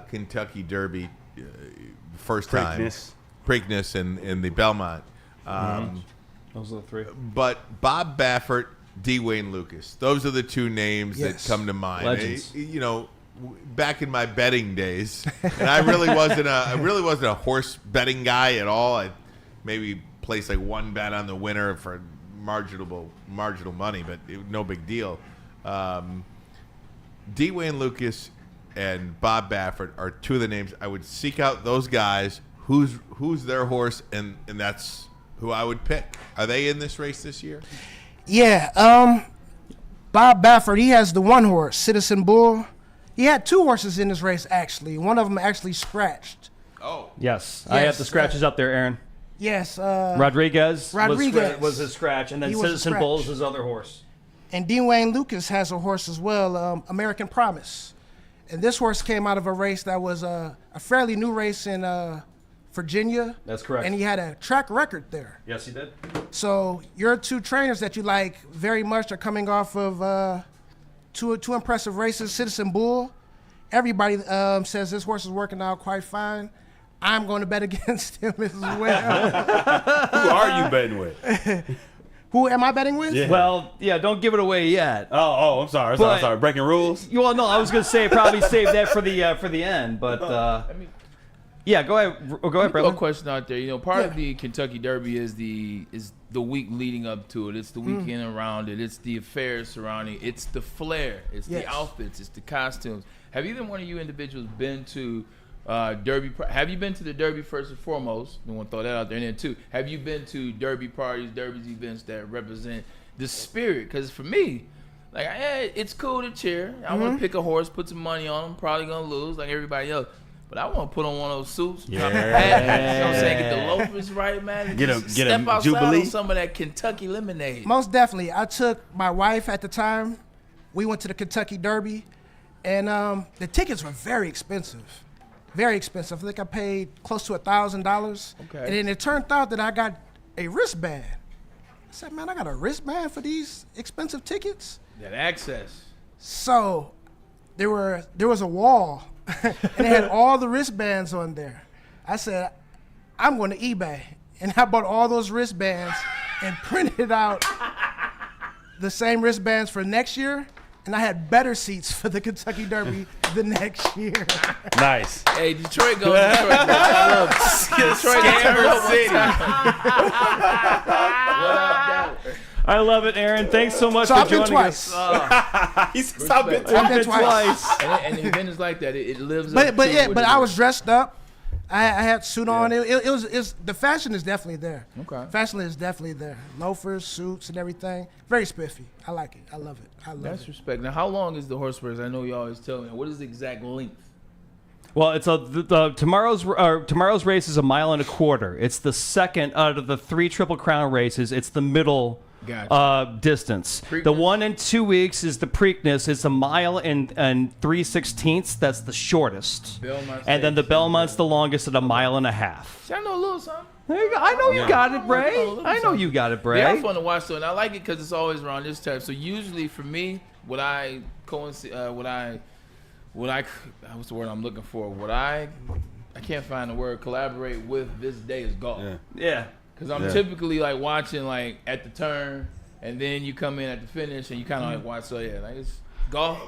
Kentucky Derby, first time. Preakness and the Belmont. Those are the 3. But Bob Baffert, D. Wayne Lucas, those are the 2 names that come to mind. Legends. Back in my betting days, and I really wasn't a horse betting guy at all. I maybe placed like 1 bet on the winner for marginal money, but no big deal. D. Wayne Lucas and Bob Baffert are 2 of the names. I would seek out those guys. Who's their horse, and that's who I would pick. Are they in this race this year? Yeah. Bob Baffert, he has the 1 horse, Citizen Bull. He had 2 horses in this race, actually. One of them actually scratched. Oh. Yes. I have the scratches up there, Aaron. Yes. Rodriguez was his scratch, and then He was a Citizen scratch. Bull is his other horse. And D. Wayne Lucas has a horse as well, American Promise. And this horse came out of a race that was a fairly new race in Virginia. That's correct. And he had a track record there. Yes, he did. So your 2 trainers that you like very much are coming off of two impressive races. Citizen Bull, everybody says this horse is working out quite fine. I'm going to bet against him as well. Who are you betting with? Who am I betting with? Yeah. Well, don't give it away yet. Oh, I'm sorry. I'm sorry. Breaking rules? Well, no, I was going to say probably save that for the end, but yeah, go ahead. Go ahead, Throw a Braylon. question out there. Part of the Kentucky Derby is the week leading up to it. It's the weekend around it. It's the affairs surrounding it. It's the flair. It's the outfits. It's the costumes. Have either one of you individuals been to Derby? Have you been to the Derby first and foremost? I want to throw that out there. And then 2, have you been to Derby parties, Derby events that represent the spirit? Because for me, Like, hey, it's cool to cheer. I want to pick a horse, put some money on him. Probably gonna lose like everybody else. But I want to put on one of those suits. Yeah. You know what I'm saying? Get the loafers right, man. Step outside Jubilee. on some of that Kentucky lemonade. Most definitely. I took my wife at the time. We went to the Kentucky Derby, and the tickets were very expensive. Very expensive. I think I paid close to $1,000. Okay. And then it turned out that I got a wristband. I said, man, I got a wristband for these expensive tickets? That access. So there was a wall, and it had all the wristbands on there. I said, I'm going to eBay. And I bought all those wristbands and printed out the same wristbands for next year. And I had better seats for the Kentucky Derby the next year. Nice. Hey, Detroit goes to Detroit. I love Detroit. City. I love it, Aaron. Thanks so much So for I've been joining twice. us. He says I've been I've been twice. And the event is like that. It lives up But to yeah, what but it I is. was dressed up. I had a suit on. It's the fashion is definitely there. Okay. Fashion is definitely there. Loafers, suits, and everything. Very spiffy. I like it. I love it. I love That's it. respect. Now, how long is the horse race? I know you always tell me. What is the exact length? Well, it's tomorrow's race is 1.25 miles. It's the second out of the 3 Triple Crown races. It's the middle Gotcha. distance. Preakness? The one in 2 weeks is the Preakness. It's 1 mile and 3/16. That's the shortest. Belmont And then the Stakes. Belmont's the longest at 1.5 miles. See, I know a little something. There you go. I know you got it, Bray. I know you got it, Bray. They are fun to watch though, and I like it because it's always around this time. So usually for me, what's the word I'm looking for? I can't find the word. Collaborate with this day is golf. Yeah. Because I'm typically like watching like at the turn, and then you come in at the finish, and you kind of like watch. So yeah, like it's golf.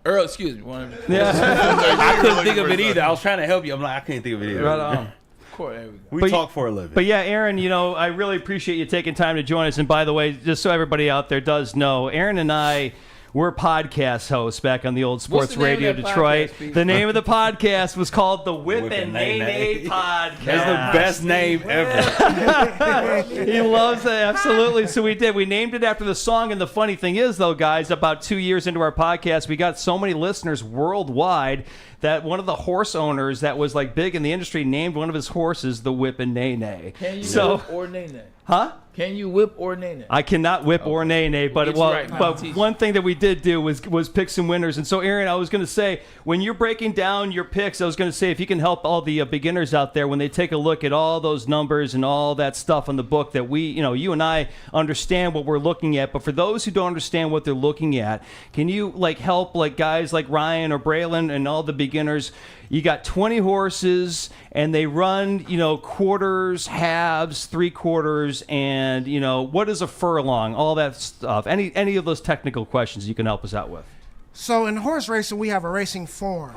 Earl, excuse me. I couldn't think of it either. I was trying to help you. I'm like, I can't think of it either. Right on. There we go. We talk for a living. But yeah, Aaron, I really appreciate you taking time to join us. And by the way, just so everybody out there does know, Aaron and I were podcast hosts back on the old Sports the name Radio of that Detroit. podcast, Pete? The name of the podcast was called the Whip and Nay Podcast. That's the best name ever. He loves it, absolutely. So we did. We named it after the song. And the funny thing is, though, guys, about 2 years into our podcast, we got so many listeners worldwide that one of the horse owners that was like big in the industry named one of his horses the Whip and Nay. Can you whip or nay? Huh? Can you whip or nay? I cannot whip or nay, but Get you right, man. but Teach one thing that we did do was pick some winners. And so, Aaron, I was going to say, when you're breaking down your picks, I was going to say if you can help all the beginners out there when they take a look at all those numbers and all that stuff on the book that we, you and I understand what we're looking at. But for those who don't understand what they're looking at, can you help guys like Ryan or Braylon and all the beginners? You got 20 horses, and they run, quarters, halves, 3/4, and, what is a furlong, all that stuff. Any of those technical questions you can help us out with. So in horse racing, we have a racing form.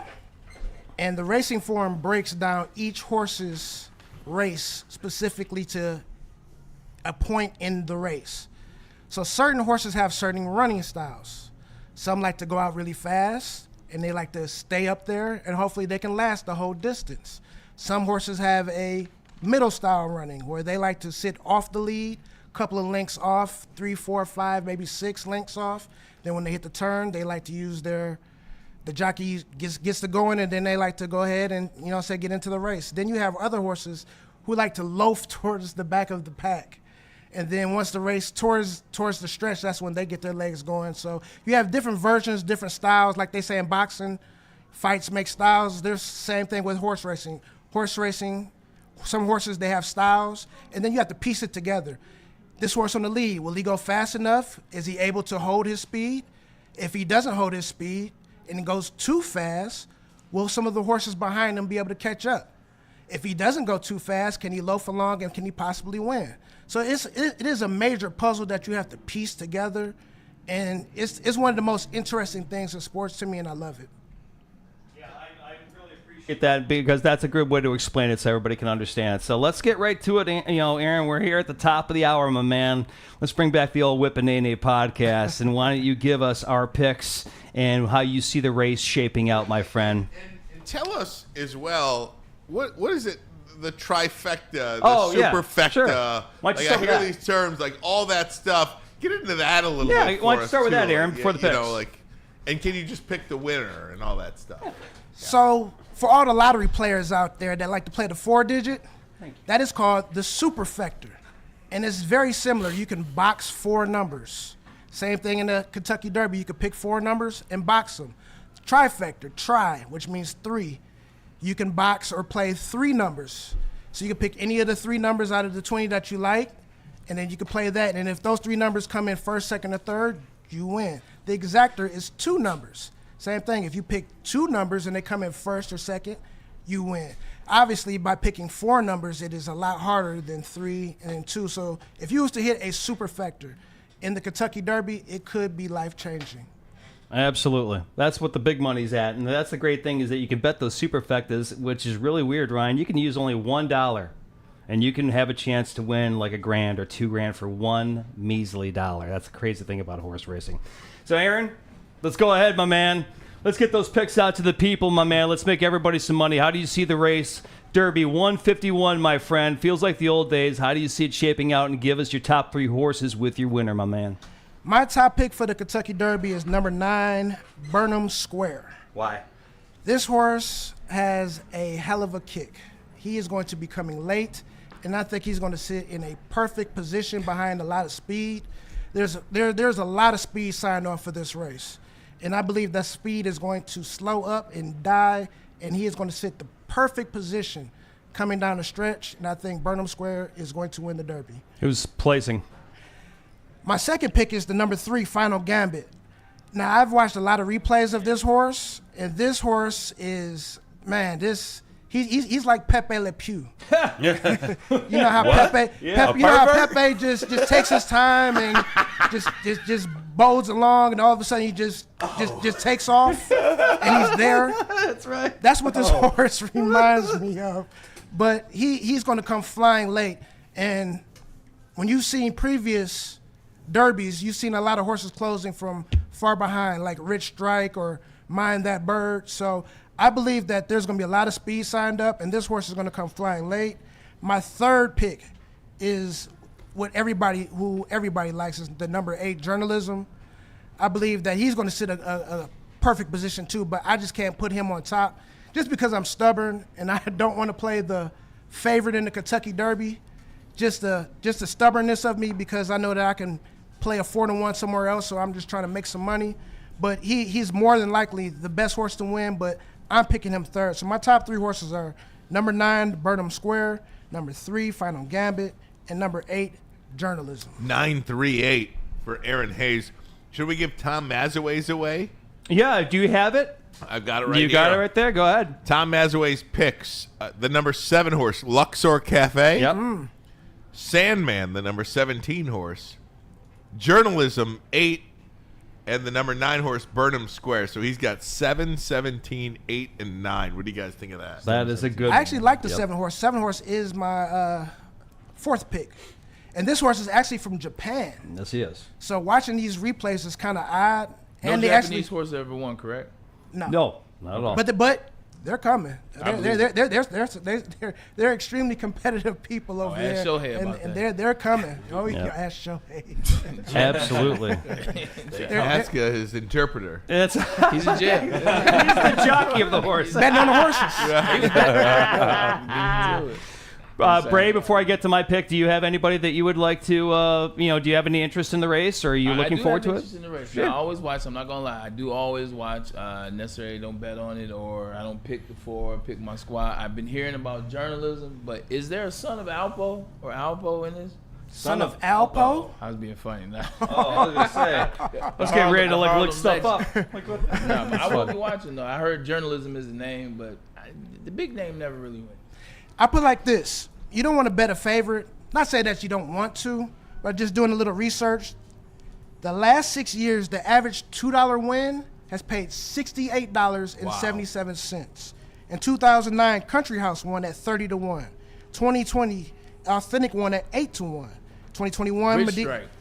And the racing form breaks down each horse's race specifically to a point in the race. So certain horses have certain running styles. Some like to go out really fast, and they like to stay up there, and hopefully they can last the whole distance. Some horses have a middle style running where they like to sit off the lead, couple of lengths off, 3, 4, 5, maybe 6 lengths off. Then when they hit the turn, they like to use the jockey gets to going, and then they like to go ahead and, get into the race. Then you have other horses who like to loaf towards the back of the pack. And then once the race towards the stretch, that's when they get their legs going. So you have different versions, different styles. Like they say in boxing, fights make styles. There's the same thing with horse racing. Horse racing, some horses, they have styles. And then you have to piece it together. This horse on the lead, will he go fast enough? Is he able to hold his speed? If he doesn't hold his speed and he goes too fast, will some of the horses behind him be able to catch up? If he doesn't go too fast, can he loaf along and can he possibly win? So it is a major puzzle that you have to piece together, and it's one of the most interesting things in sports to me, and I love it. Yeah, I really appreciate that because that's a good way to explain it so everybody can understand. So let's get right to it. Aaron, we're here at the top of the hour, my man. Let's bring back the old Whip and Nay podcast, and why don't you give us our picks and how you see the race shaping out, my friend? And tell us as well, what is it? The trifecta, the superfecta. Sure. Why don't you I start with hear that? these terms, like all that stuff. Get into that a little bit. Yeah, why don't you us, start with too, that, Aaron, like, before the you picks? know, like, and can you just pick the winner and all that stuff? So for all the lottery players out there that like to play the 4-digit, that is called the superfecta. And it's very similar. You can box 4 numbers. Same thing in the Kentucky Derby. You can pick 4 numbers and box them. Trifecta, which means 3. You can box or play 3 numbers. So you can pick any of the 3 numbers out of the 20 that you like, and then you can play that. And if those 3 numbers come in first, second, or third, you win. The exactor is 2 numbers. Same thing. If you pick 2 numbers and they come in first or second, you win. Obviously, by picking 4 numbers, it is a lot harder than 3 and 2. So if you was to hit a superfecta in the Kentucky Derby, it could be life-changing. Absolutely. That's what the big money's at. And that's the great thing is that you can bet those superfectas, which is really weird, Ryan. You can use only $1, and you can have a chance to win like $1,000 or $2,000 for one measly dollar. That's the crazy thing about horse racing. So, Aaron, let's go ahead, my man. Let's get those picks out to the people, my man. Let's make everybody some money. How do you see the race? Derby 151, my friend. Feels like the old days. How do you see it shaping out? And give us your top 3 horses with your winner, my man. My top pick for the Kentucky Derby is number 9, Burnham Square. Why? This horse has a hell of a kick. He is going to be coming late, and I think he's going to sit in a perfect position behind a lot of speed. There's a lot of speed signed off for this race, and I believe that speed is going to slow up and die, and he is going to sit the perfect position coming down the stretch, and I think Burnham Square is going to win the Derby. Who's placing? My second pick is the number 3, Final Gambit. Now, I've watched a lot of replays of this horse, and this horse is, man, he's like Pepe Le Pew. You know how Pepe just takes his time and just bows along, and all of a sudden he just takes off, and he's there. That's right. That's what this horse reminds me of. But he's going to come flying late, and when you've seen previous derbies, you've seen a lot of horses closing from far behind, like Rich Strike or Mind That Bird. So I believe that there's going to be a lot of speed signed up, and this horse is going to come flying late. My third pick is who everybody likes, is the number 8, Journalism. I believe that he's going to sit a perfect position too, but I just can't put him on top just because I'm stubborn and I don't want to play the favorite in the Kentucky Derby. Just the stubbornness of me, because I know that I can play a 4-1 somewhere else, so I'm just trying to make some money. But he's more than likely the best horse to win, but I'm picking him third. So my top 3 horses are number 9, Burnham Square, number 3, Final Gambit, and number 8, Journalism. 938 for Aaron Hayes. Should we give Tom Mazaway's away? Yeah, do you have it? I've got it right here. You got it right there? Go ahead. Tom Mazaway's picks. The number 7 horse, Luxor Cafe. Yep. Sandman, the number 17 horse. Journalism, 8. And the number 9 horse, Burnham Square. So he's got 7, 17, 8, and 9. What do you guys think of that? That is a good I actually like the 7 horse. 7 horse is my 4th pick. And this horse is actually from Japan. Yes, he is. So watching these replays is kind of odd. No and Japanese horse ever won, correct? No, not at all. But they're coming. They're extremely competitive people over there. Ask Shohei about and that. they're coming. Oh, you ask Shohei. Absolutely. Ask his interpreter. He's in jail. He's the jockey of the horse. Betting on the horses. Bray, before I get to my pick, do you have anybody that you would like to, do you have any interest in the race, or are you looking forward to it? In the race. Sure. I always watch. I'm not gonna lie. I do always watch. Necessarily don't bet on it, or I don't pick the 4, pick my squad. I've been hearing about Journalism, but is there a son of Alpo or Alpo in this? Son of Alpo? I was being funny now. I was gonna say. Let's get ready to look stuff up. I won't be watching though. I heard Journalism is the name, but the big name never really went. I put it like this. You don't want to bet a favorite. Not say that you don't want to, but just doing a little research. The last 6 years, the average $2 win has paid $68.77. In 2009, Country House won at 30-1. 2020, Authentic won at 8-1. 2021,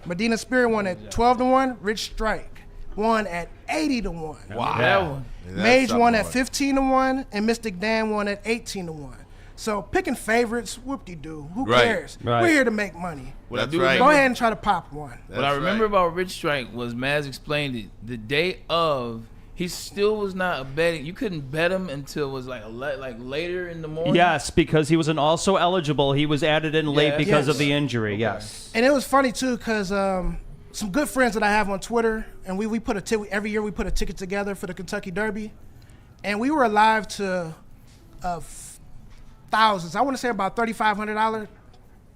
Medina Spirit won at 12-1. Rich Strike won at 80-1. Wow. Mage won at 15-1, and Mystic Dan won at 18-1. So picking favorites, whoop-de-doo. Who Right. cares? Right. We're here to make money. That's right. Go ahead and try to pop one. What I remember about Rich Strike was Maz explained it. The day of, he still was not betting. You couldn't bet him until it was like later in the morning. Yes, because he wasn't also eligible. He was added in late because of the injury. Okay. Yes. And it was funny, too, because some good friends that I have on Twitter, and we put every year we put a ticket together for the Kentucky Derby, and we were alive to thousands. I want to say about $3,500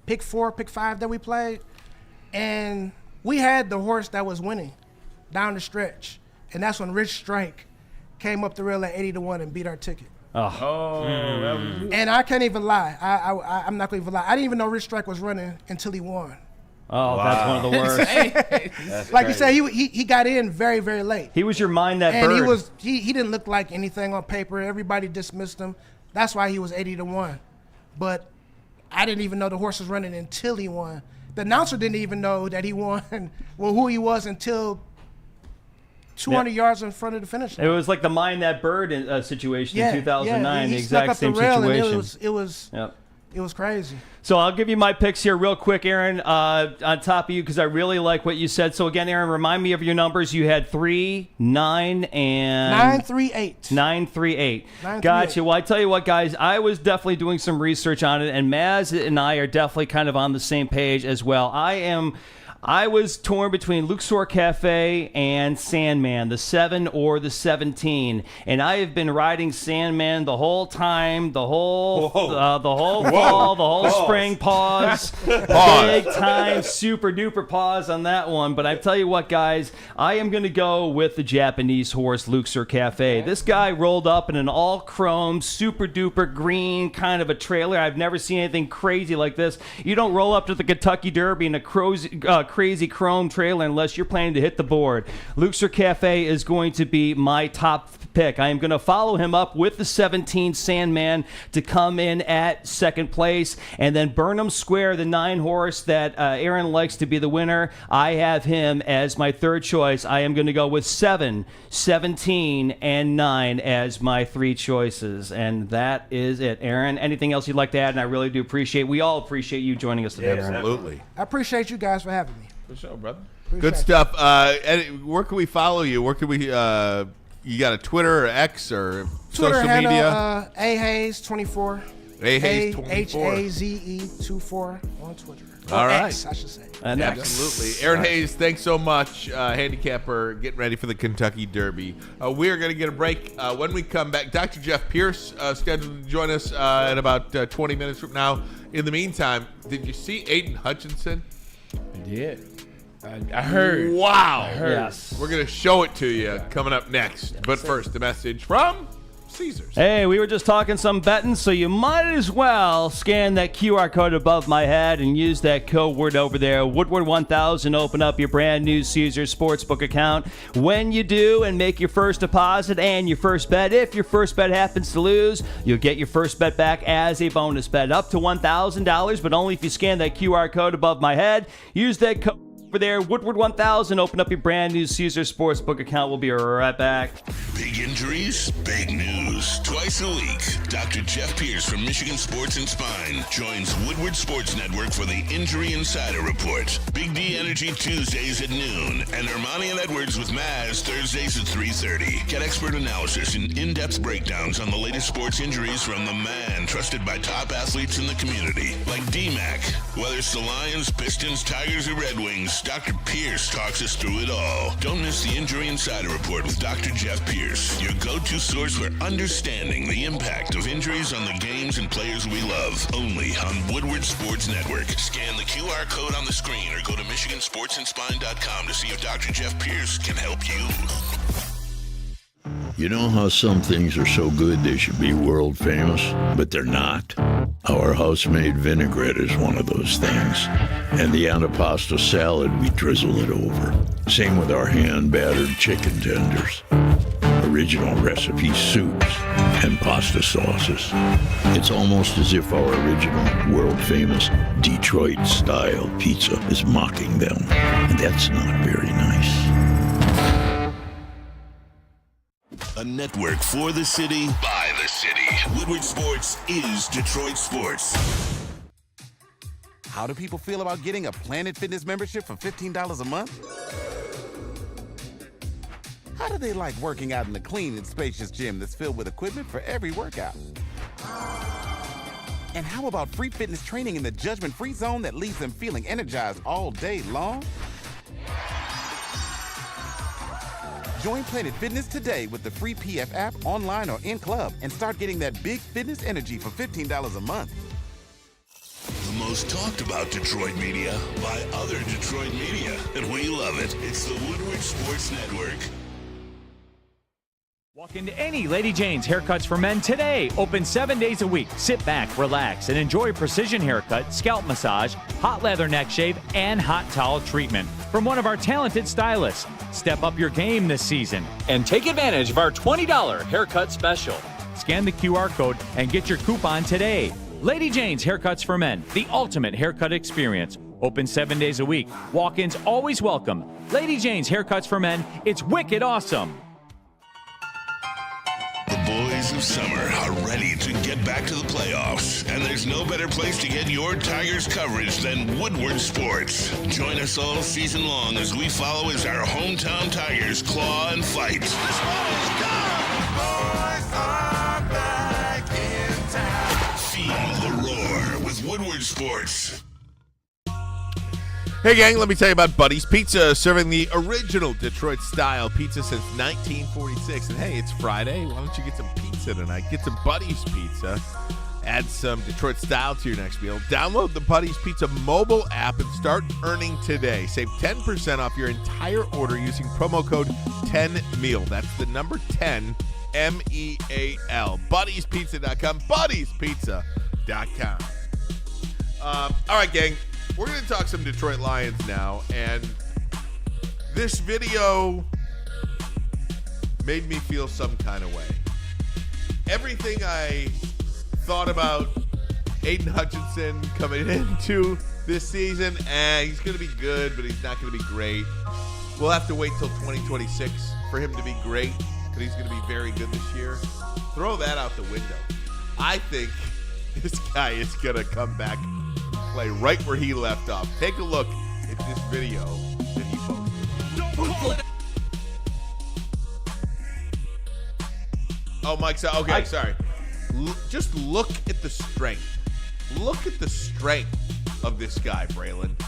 pick 4, pick 5 that we played, and we had the horse that was winning down the stretch, and that's when Rich Strike came up the rail at 80-1 and beat our ticket. And I can't even lie. I'm not going to even lie. I didn't even know Rich Strike was running until he won. Oh, that's one of the worst. Like you said, he got in very, very late. He was your mind that and bird. he didn't look like anything on paper. Everybody dismissed him. That's why he was 80-1. But I didn't even know the horse was running until he won. The announcer didn't even know that he won, well, who he was until 200 yards in front of the finish line. It was like the mind that bird situation in 2009, he the exact same snuck up the rail, situation. And it was crazy. So I'll give you my picks here real quick, Aaron, on top of you, because I really like what you said. So again, Aaron, remind me of your numbers. You had 3, 9, and 938. 938. Gotcha. Well, I tell you what, guys, I was definitely doing some research on it, and Maz and I are definitely kind of on the same page as well. I was torn between Luxor Cafe and Sandman, the 7 or the 17, and I have been riding Sandman the whole time, the whole fall, the whole spring. Pause. Big time, super duper pause on that one. But I tell you what, guys, I am going to go with the Japanese horse Luxor Cafe. This guy rolled up in an all chrome, super duper green kind of a trailer. I've never seen anything crazy like this. You don't roll up to the Kentucky Derby in a crazy chrome trailer unless you're planning to hit the board. Luxor Cafe is going to be my top pick. I am going to follow him up with the 17 Sandman to come in at second place, and then Burnham Square, the 9 horse that Aaron likes to be the winner. I have him as my third choice. I am going to go with 7, 17, and 9 as my 3 choices, and that is it. Aaron, anything else you'd like to add? And I really do we all appreciate you joining us today. Absolutely. I appreciate you guys for having me. For sure, brother. Good stuff. Where can we follow you? Where can we? You got a Twitter or X or Twitter social handle, media? Ahayes24. Ahaze24 on Twitter. All right. X, I should say. Absolutely. Aaron Hayes, thanks so much. Handicapper, getting ready for the Kentucky Derby. We are going to get a break. When we come back, Dr. Jeff Pierce scheduled to join us in about 20 minutes from now. In the meantime, did you see Aiden Hutchinson? I did. I heard. Wow. I heard. Yes. We're going to show it to you coming up next. But first, the message from Caesars. Hey, we were just talking some betting, so you might as well scan that QR code above my head and use that code word over there, Woodward 1000. Open up your brand new Caesars Sportsbook account. When you do and make your first deposit and your first bet, if your first bet happens to lose, you'll get your first bet back as a bonus bet up to $1,000, but only if you scan that QR code above my head. Use that code over there, Woodward 1000. Open up your brand new Caesars Sportsbook account. We'll be right back. Big injuries, big news. Twice a week, Dr. Jeff Pierce from Michigan Sports and Spine joins Woodward Sports Network for the Injury Insider Report. Big D Energy Tuesdays at noon, and Ermanni and Edwards with Maz Thursdays at 3:30. Get expert analysis and in-depth breakdowns on the latest sports injuries from the man trusted by top athletes in the community, like D-Mac. Whether it's the Lions, Pistons, Tigers, or Red Wings, Dr. Pierce talks us through it all. Don't miss the Injury Insider Report with Dr. Jeff Pierce, your go-to source for understanding the impact of injuries on the games and players we love. Only on Woodward Sports Network. Scan the QR code on the screen or go to MichiganSportsandSpine.com to see if Dr. Jeff Pierce can help you. You know how some things are so good they should be world famous, but they're not? Our house-made vinaigrette is one of those things. And the antipasto salad, we drizzle it over. Same with our hand-battered chicken tenders. Original recipe soups and pasta sauces. It's almost as if our original, world-famous Detroit-style pizza is mocking them. And that's not very nice. A network for the city, by the city. Woodward Sports is Detroit sports. How do people feel about getting a Planet Fitness membership for $15 a month? How do they like working out in the clean and spacious gym that's filled with equipment for every workout? And how about free fitness training in the judgment-free zone that leaves them feeling energized all day long? Join Planet Fitness today with the free PF app, online or in club, and start getting that big fitness energy for $15 a month. The most talked about Detroit media by other Detroit media, and we love it. It's the Woodward Sports Network. Walk into any Lady Jane's Haircuts for Men today. Open 7 days a week. Sit back, relax, and enjoy precision haircut, scalp massage, hot leather neck shave, and hot towel treatment from one of our talented stylists. Step up your game this season and take advantage of our $20 haircut special. Scan the QR code and get your coupon today. Lady Jane's Haircuts for Men, the ultimate haircut experience. Open 7 days a week. Walk-ins always welcome. Lady Jane's Haircuts for Men, it's wicked awesome. The boys of summer are ready to get back to the playoffs, and there's no better place to get your Tigers coverage than Woodward Sports. Join us all season long as we follow as our hometown Tigers claw and fight. This ball is gone! Boys are back in town. Feel the roar with Woodward Sports. Hey, gang, let me tell you about Buddy's Pizza, serving the original Detroit-style pizza since 1946. And, hey, it's Friday. Why don't you get some pizza tonight? Get some Buddy's Pizza. Add some Detroit style to your next meal. Download the Buddy's Pizza mobile app and start earning today. Save 10% off your entire order using promo code 10MEAL. That's the number 10, MEAL. Buddy'sPizza.com. Buddy'sPizza.com. All right, gang. We're going to talk some Detroit Lions now, and this video made me feel some kind of way. Everything I thought about Aiden Hutchinson coming into this season, he's going to be good, but he's not going to be great. We'll have to wait till 2026 for him to be great, but he's going to be very good this year. Throw that out the window. I think this guy is going to come back play right where he left off. Take a look at this video that he posted. Oh, Mike's out. Okay, sorry. Just look at the strength. Look at the strength of this guy, Braylon.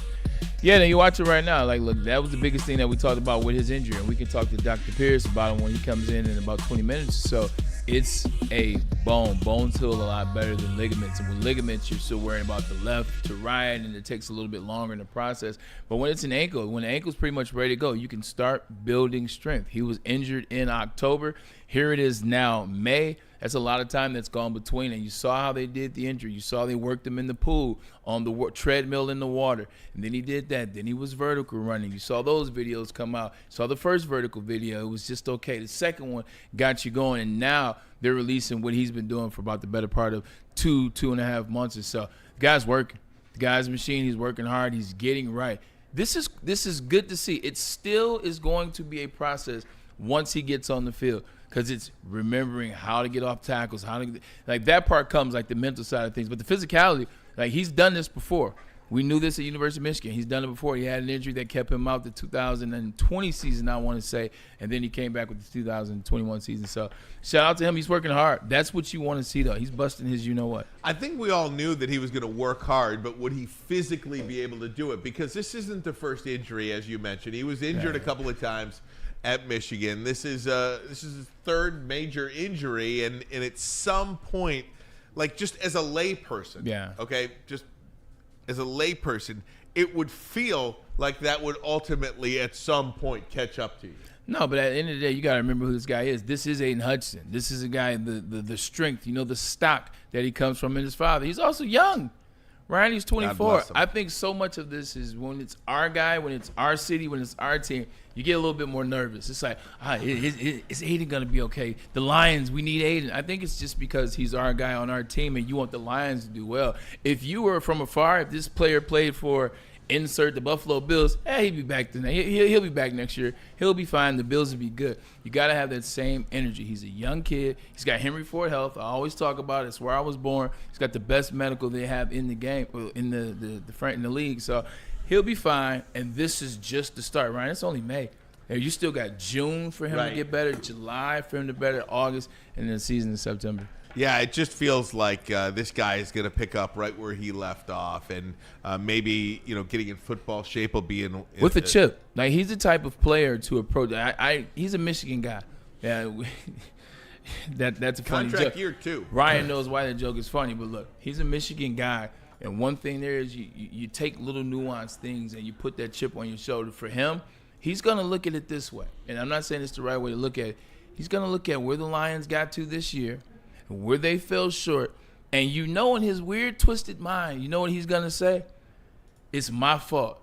Yeah, now you watch it right now. Like, look, that was the biggest thing that we talked about with his injury, and we can talk to Dr. Pierce about him when he comes in about 20 minutes or so. It's a bone. Bones heal a lot better than ligaments. And with ligaments, you're still worrying about the left to right, and it takes a little bit longer in the process. But when it's an ankle, when the ankle's pretty much ready to go, you can start building strength. He was injured in October. Here it is now, May. That's a lot of time that's gone between. And you saw how they did the injury. You saw they worked him in the pool, on the treadmill in the water. And then he did that. Then he was vertical running. You saw those videos come out. You saw the first vertical video. It was just okay. The second one got you going. And now they're releasing what he's been doing for about the better part of 2.5 months or so. The guy's working. The guy's a machine. He's working hard. He's getting right. This is good to see. It still is going to be a process once he gets on the field, because it's remembering how to get off tackles, like that part comes like the mental side of things. But the physicality, like he's done this before. We knew this at University of Michigan. He's done it before. He had an injury that kept him out the 2020 season, I want to say, and then he came back with the 2021 season. So shout out to him. He's working hard. That's what you want to see, though. He's busting his you-know-what. I think we all knew that he was going to work hard, but would he physically be able to do it? Because this isn't the first injury, as you mentioned. He was injured a couple of times at Michigan. This is his third major injury, and at some point, like just as a layperson, just as a layperson, it would feel like that would ultimately at some point catch up to you. No, but at the end of the day, you got to remember who this guy is. This is Aiden Hutchinson. This is a guy, the strength, the stock that he comes from in his father. He's also young. Ryan, he's 24. I think so much of this is when it's our guy, when it's our city, when it's our team, you get a little bit more nervous. It's like, is Aiden going to be okay? The Lions, we need Aiden. I think it's just because he's our guy on our team and you want the Lions to do well. If you were from afar, if this player played for insert the Buffalo Bills. He'll be back he'll be back next year. He'll be fine. The Bills will be good. You got to have that same energy. He's a young kid. He's got Henry Ford Health. I always talk about it. It's where I was born. He's got the best medical they have in the game, in the league. So he'll be fine. And this is just the start, Ryan. It's only May. And you still got June for him to get better, July for him to better, August, and then the season in September. Yeah, it just feels like this guy is going to pick up right where he left off, and maybe getting in football shape will be in with a chip. Like, he's the type of player to approach. He's a Michigan guy. Yeah, that's a funny contract joke. year too. Ryan knows why that joke is funny, but look, he's a Michigan guy, and one thing there is you take little nuanced things and you put that chip on your shoulder. For him, he's going to look at it this way, and I'm not saying it's the right way to look at it. He's going to look at where the Lions got to this year, where they fell short, and in his weird, twisted mind, you know what he's going to say? It's my fault.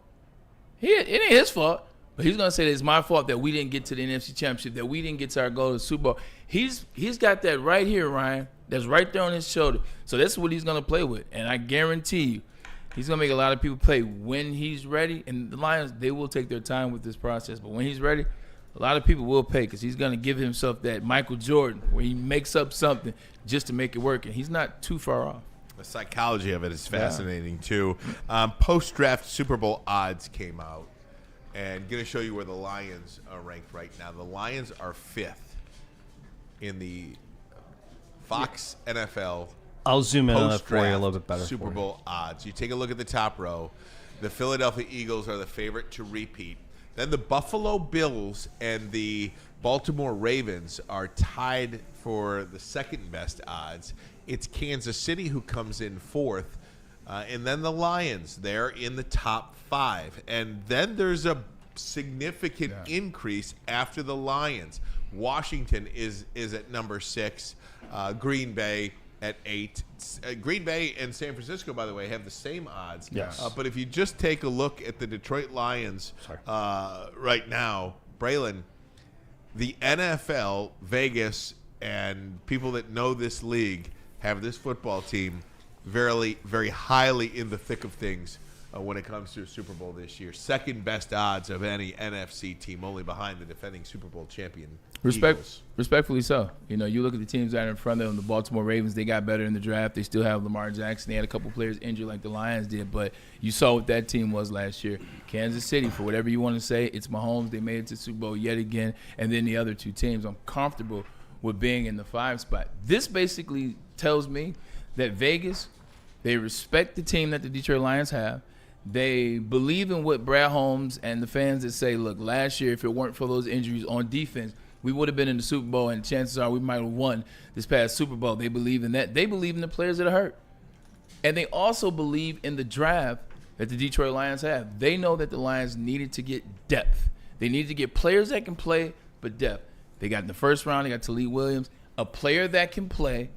It ain't his fault, but he's going to say that it's my fault that we didn't get to the NFC Championship, that we didn't get to our goal to the Super Bowl. He's got that right here, Ryan. That's right there on his shoulder. So that's what he's going to play with, and I guarantee you, he's going to make a lot of people play when he's ready, and the Lions, they will take their time with this process, but when he's ready, a lot of people will pay because he's going to give himself that Michael Jordan where he makes up something just to make it work, and he's not too far off. The psychology of it is fascinating, too. Post-draft Super Bowl odds came out, and going to show you where the Lions are ranked right now. The Lions are 5th in the Fox NFL I'll zoom in on that for you a little bit better. Super Bowl odds. You take a look at the top row. The Philadelphia Eagles are the favorite to repeat. Then the Buffalo Bills and the Baltimore Ravens are tied for the second best odds. It's Kansas City who comes in 4th. And then the Lions, they're in the top 5. And then there's a significant increase after the Lions. Washington is at number 6. Green Bay at 8. Green Bay and San Francisco, by the way, have the same odds. Yes. But if you just take a look at the Detroit Lions right now, Braylon, the NFL, Vegas, and people that know this league have this football team very, very highly in the thick of things when it comes to a Super Bowl this year. Second best odds of any NFC team, only behind the defending Super Bowl champion Eagles. Respectfully so. You look at the teams that are in front of them, the Baltimore Ravens, they got better in the draft. They still have Lamar Jackson. They had a couple players injured like the Lions did, but you saw what that team was last year. Kansas City, for whatever you want to say, it's Mahomes. They made it to the Super Bowl yet again, and then the other two teams. I'm comfortable with being in the 5 spot. This basically tells me that Vegas, they respect the team that the Detroit Lions have. They believe in what Brad Holmes and the fans that say, look, last year, if it weren't for those injuries on defense, we would have been in the Super Bowl, and chances are we might have won this past Super Bowl. They believe in that. They believe in the players that are hurt. And they also believe in the draft that the Detroit Lions have. They know that the Lions needed to get depth. They needed to get players that can play, but depth. They got in the first round, they got Talib Williams, a player that can play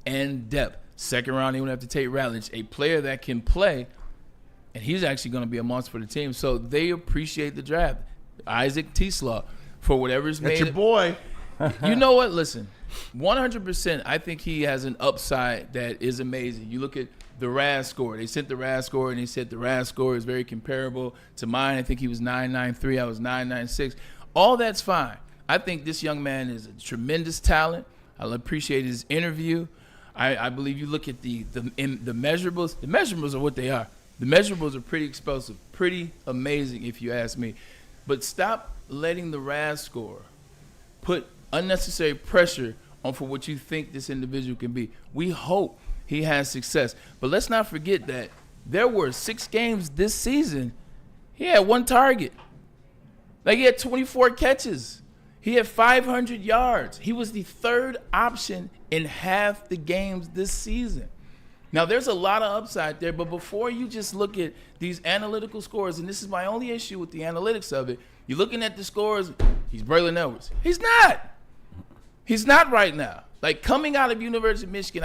and depth. Second round, they would have to take Rutledge, a player that can play, and he's actually going to be a monster for the team. So they appreciate the draft. Isaac T-Slaw, for whatever's made. That's your boy. You know what? Listen, 100%, I think he has an upside that is amazing. You look at the RAS score. They sent the RAS score, and they said the RAS score is very comparable to mine. I think he was 9.93. I was 9.96. All that's fine. I think this young man is a tremendous talent. I appreciate his interview. I believe you look at the measurables. The measurables are what they are. The measurables are pretty explosive, pretty amazing if you ask me. But stop letting the RAS score put unnecessary pressure on for what you think this individual can be. We hope he has success. But let's not forget that there were 6 games this season. He had 1 target. Like, he had 24 catches. He had 500 yards. He was the 3rd option in half the games this season. Now, there's a lot of upside there, but before you just look at these analytical scores, and this is my only issue with the analytics of it, you're looking at the scores, he's Braylon Edwards. He's not. He's not right now. Like, coming out of University of Michigan,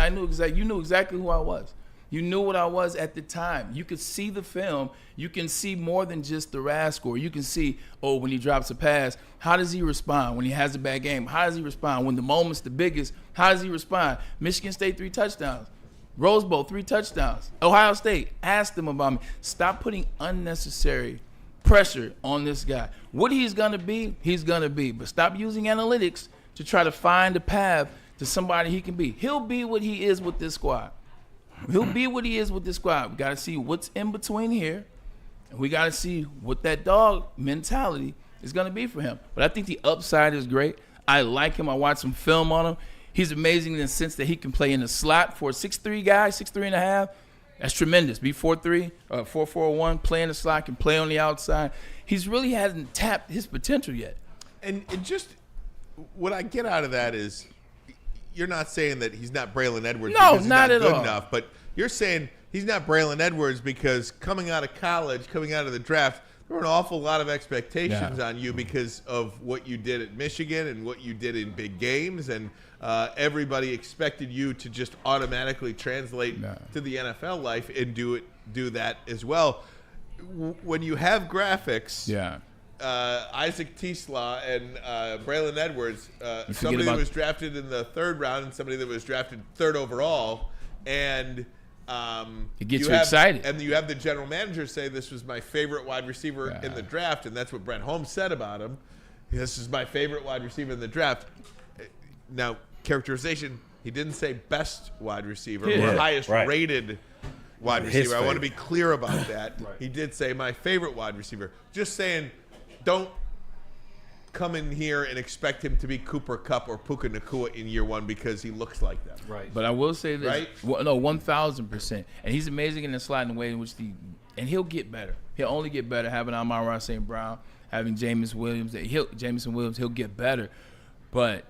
you knew exactly who I was. You knew what I was at the time. You could see the film. You can see more than just the RAS score. You can see, when he drops a pass, how does he respond? When he has a bad game, how does he respond? When the moment's the biggest, how does he respond? Michigan State 3 touchdowns. Rose Bowl, 3 touchdowns. Ohio State, asked him about me. Stop putting unnecessary pressure on this guy. What he's going to be, he's going to be. But stop using analytics to try to find a path to somebody he can be. He'll be what he is with this squad. He'll be what he is with this squad. We got to see what's in between here. And we got to see what that dog mentality is going to be for him. But I think the upside is great. I like him. I watched some film on him. He's amazing in the sense that he can play in the slot for a 6'3" guy, 6'3 and a half. That's tremendous. Be 4'3", 4'1", play in the slot, can play on the outside. He's really hasn't tapped his potential yet. And just what I get out of that is you're not saying that he's not Braylon Edwards No, because he's not not at good all. enough, but you're saying he's not Braylon Edwards because coming out of college, coming out of the draft, there were an awful lot of expectations on you because of what you did at Michigan and what you did in big games, and everybody expected you to just automatically translate to the NFL life and do that as well. When you have graphics, Isaac T-Slaw and Braylon Edwards, somebody that was drafted in the 3rd round and somebody that was drafted 3rd overall, and it gets you excited. And you have the general manager say this was my favorite wide receiver in the draft, and that's what Brent Holmes said about him. This is my favorite wide receiver in the draft. Now, characterization, he didn't say best wide receiver or highest rated wide receiver. I want to be clear about that. He did say my favorite wide receiver. Just saying, don't come in here and expect him to be Cooper Kupp or Puka Nacua in year 1 because he looks like that. Right. But I will say this. Right? Well, no, 1,000%. And he's amazing in the slot in the way in which and he'll get better. He'll only get better having Amon-Ra St. Brown, having Jameson Williams. He'll get better. But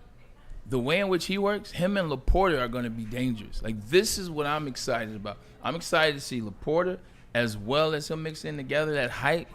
the way in which he works, him and Laporta are going to be dangerous. Like, this is what I'm excited about. I'm excited to see Laporta as well as him mixed in together. That height,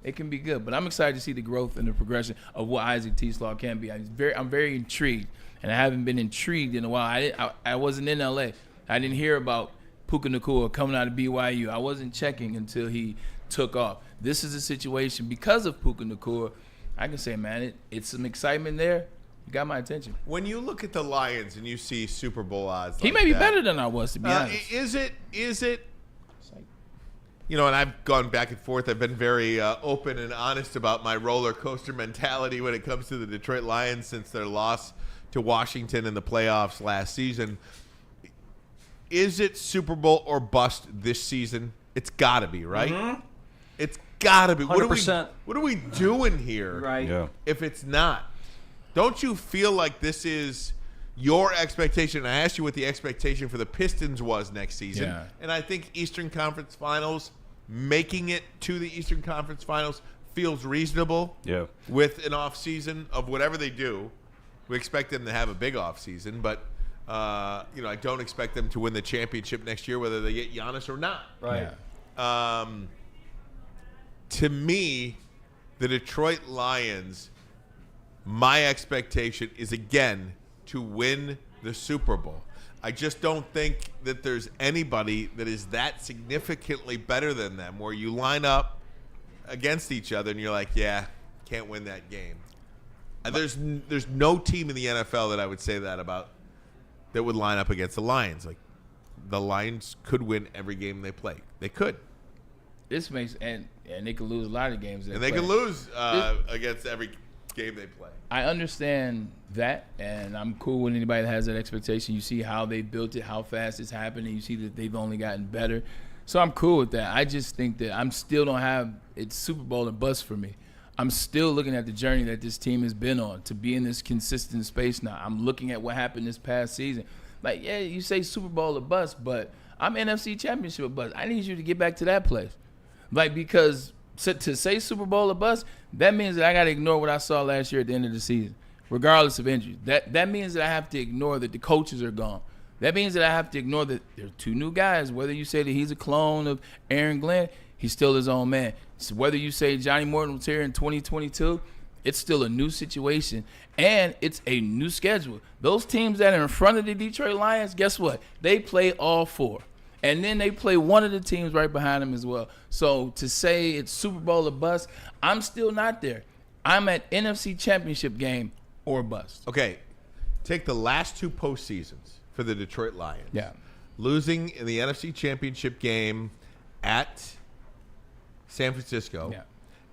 it can be good. But I'm excited to see the growth and the progression of what Isaac T-Slaw can be. I'm very intrigued, and I haven't been intrigued in a while. I wasn't in L.A. I didn't hear about Puka Nacua coming out of BYU. I wasn't checking until he took off. This is a situation because of Puka Nacua. I can say, man, it's some excitement there. You got my attention. When you look at the Lions and you see Super Bowl odds, he may be better than I was, to be honest. Is it? You know, and I've gone back and forth. I've been very open and honest about my roller coaster mentality when it comes to the Detroit Lions since their loss to Washington in the playoffs last season. Is it Super Bowl or bust this season? It's got to be, right? Mm-hmm. It's got to be. 100%. What are we doing here? Right. Yeah. If it's not, don't you feel like this is your expectation? I asked you what the expectation for the Pistons was next season. Yeah. And I think Eastern Conference Finals, making it to the Eastern Conference Finals feels reasonable. Yeah. With an off season of whatever they do. We expect them to have a big off season, but I don't expect them to win the championship next year, whether they get Giannis or not. Right. Yeah. To me, the Detroit Lions, my expectation is, again, to win the Super Bowl. I just don't think that there's anybody that is that significantly better than them where you line up against each other and you're like, yeah, can't win that game. There's no team in the NFL that I would say that about that would line up against the Lions. Like, the Lions could win every game they play. They could. This makes and they could lose a lot of games. And they could lose against every game they play. I understand that, and I'm cool with anybody that has that expectation. You see how they built it, how fast it's happened, and you see that they've only gotten better. So I'm cool with that. I just think that I'm still don't have it's Super Bowl or bust for me. I'm still looking at the journey that this team has been on to be in this consistent space now. I'm looking at what happened this past season. Like, yeah, you say Super Bowl or bust, but I'm NFC Championship or bust. I need you to get back to that place. Like, because to say Super Bowl or bust, that means that I got to ignore what I saw last year at the end of the season, regardless of injury. That means that I have to ignore that the coaches are gone. That means that I have to ignore that there are 2 new guys. Whether you say that he's a clone of Aaron Glenn, he's still his own man. So whether you say Johnny Morton was here in 2022, it's still a new situation, and it's a new schedule. Those teams that are in front of the Detroit Lions, guess what? They play all 4. And then they play one of the teams right behind them as well. So to say it's Super Bowl or bust, I'm still not there. I'm at NFC Championship game or bust. Okay, take the last 2 postseasons for the Detroit Lions. Yeah. losing in the NFC Championship game at San Francisco,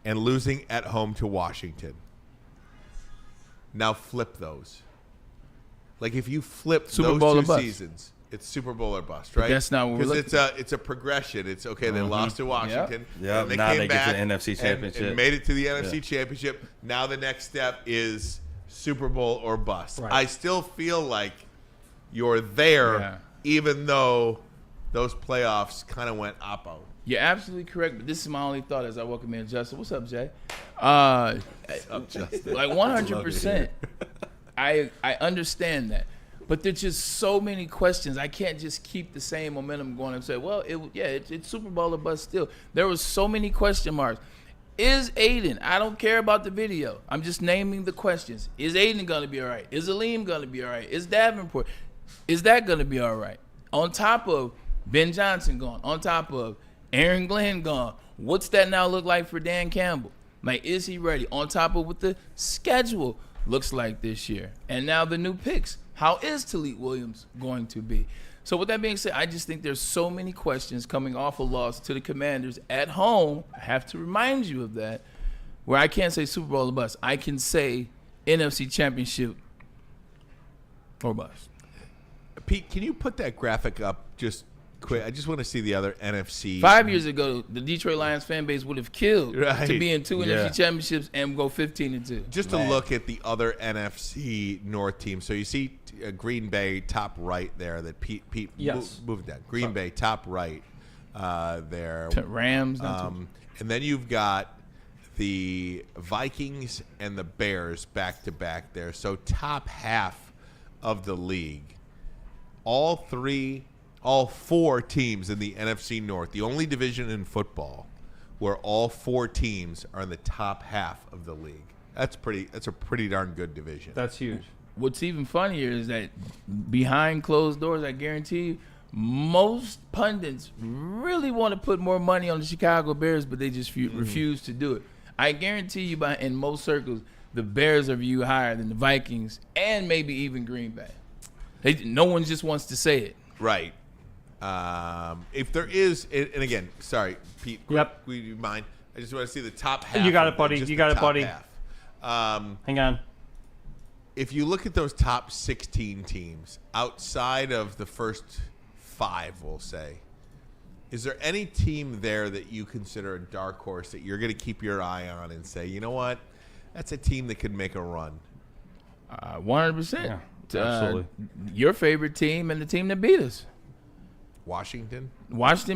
and losing at home to Washington. Now flip those. Like if you flip Super Bowl those or two bust. seasons, it's Super Bowl or bust, right? But that's not what we're looking Because it's a progression. It's okay. They lost to Washington. Yep. and they Now came they back get to the NFC Championship. and made it to the NFC Championship. Now the next step is Super Bowl or bust. Right. I still feel like you're there, even though those playoffs kind of went oppo. You're absolutely correct, but this is my only thought as I welcome in Justin. What's up, Jay? Justin? Like 100%. I understand that, but there's just so many questions. I can't just keep the same momentum going and say, well, it's Super Bowl or bust still. There was so many question marks. Is Aiden? I don't care about the video. I'm just naming the questions. Is Aiden going to be all right? Is Aleem going to be all right? Is Davenport? Is that going to be all right? On top of Ben Johnson gone, on top of Aaron Glenn gone, what's that now look like for Dan Campbell? Like, is he ready? On top of what the schedule looks like this year. And now the new picks. How is Talib Williams going to be? So with that being said, I just think there's so many questions coming off a loss to the Commanders at home. I have to remind you of that, where I can't say Super Bowl or bust. I can say NFC Championship or bust. Pete, can you put that graphic up just quick? I just want to see the other NFC. 5 years ago, the Detroit Lions fan base would have killed Right. to be in two NFC championships and go 15-2. Just to look at the other NFC North teams. So you see Green Bay top right there. That Pete move it down. Green Bay top right there. Rams. And then you've got the Vikings and the Bears back to back there. So top half of the league. All four teams in the NFC North, the only division in football where all four teams are in the top half of the league. That's a pretty darn good division. That's huge. What's even funnier is that behind closed doors, I guarantee you, most pundits really want to put more money on the Chicago Bears, but they just refuse to do it. I guarantee you, in most circles, the Bears are viewed higher than the Vikings and maybe even Green Bay. No one just wants to say it. Right. If there is, and again, sorry, Pete. Yep. Would you mind? I just want to see the top half. You got it, buddy. You got it, buddy. Hang on. If you look at those top 16 teams outside of the first 5, we'll say, is there any team there that you consider a dark horse that you're going to keep your eye on and say, you know what, that's a team that could make a run? 100%. Yeah, absolutely. Your favorite team and the team that beat us. Washington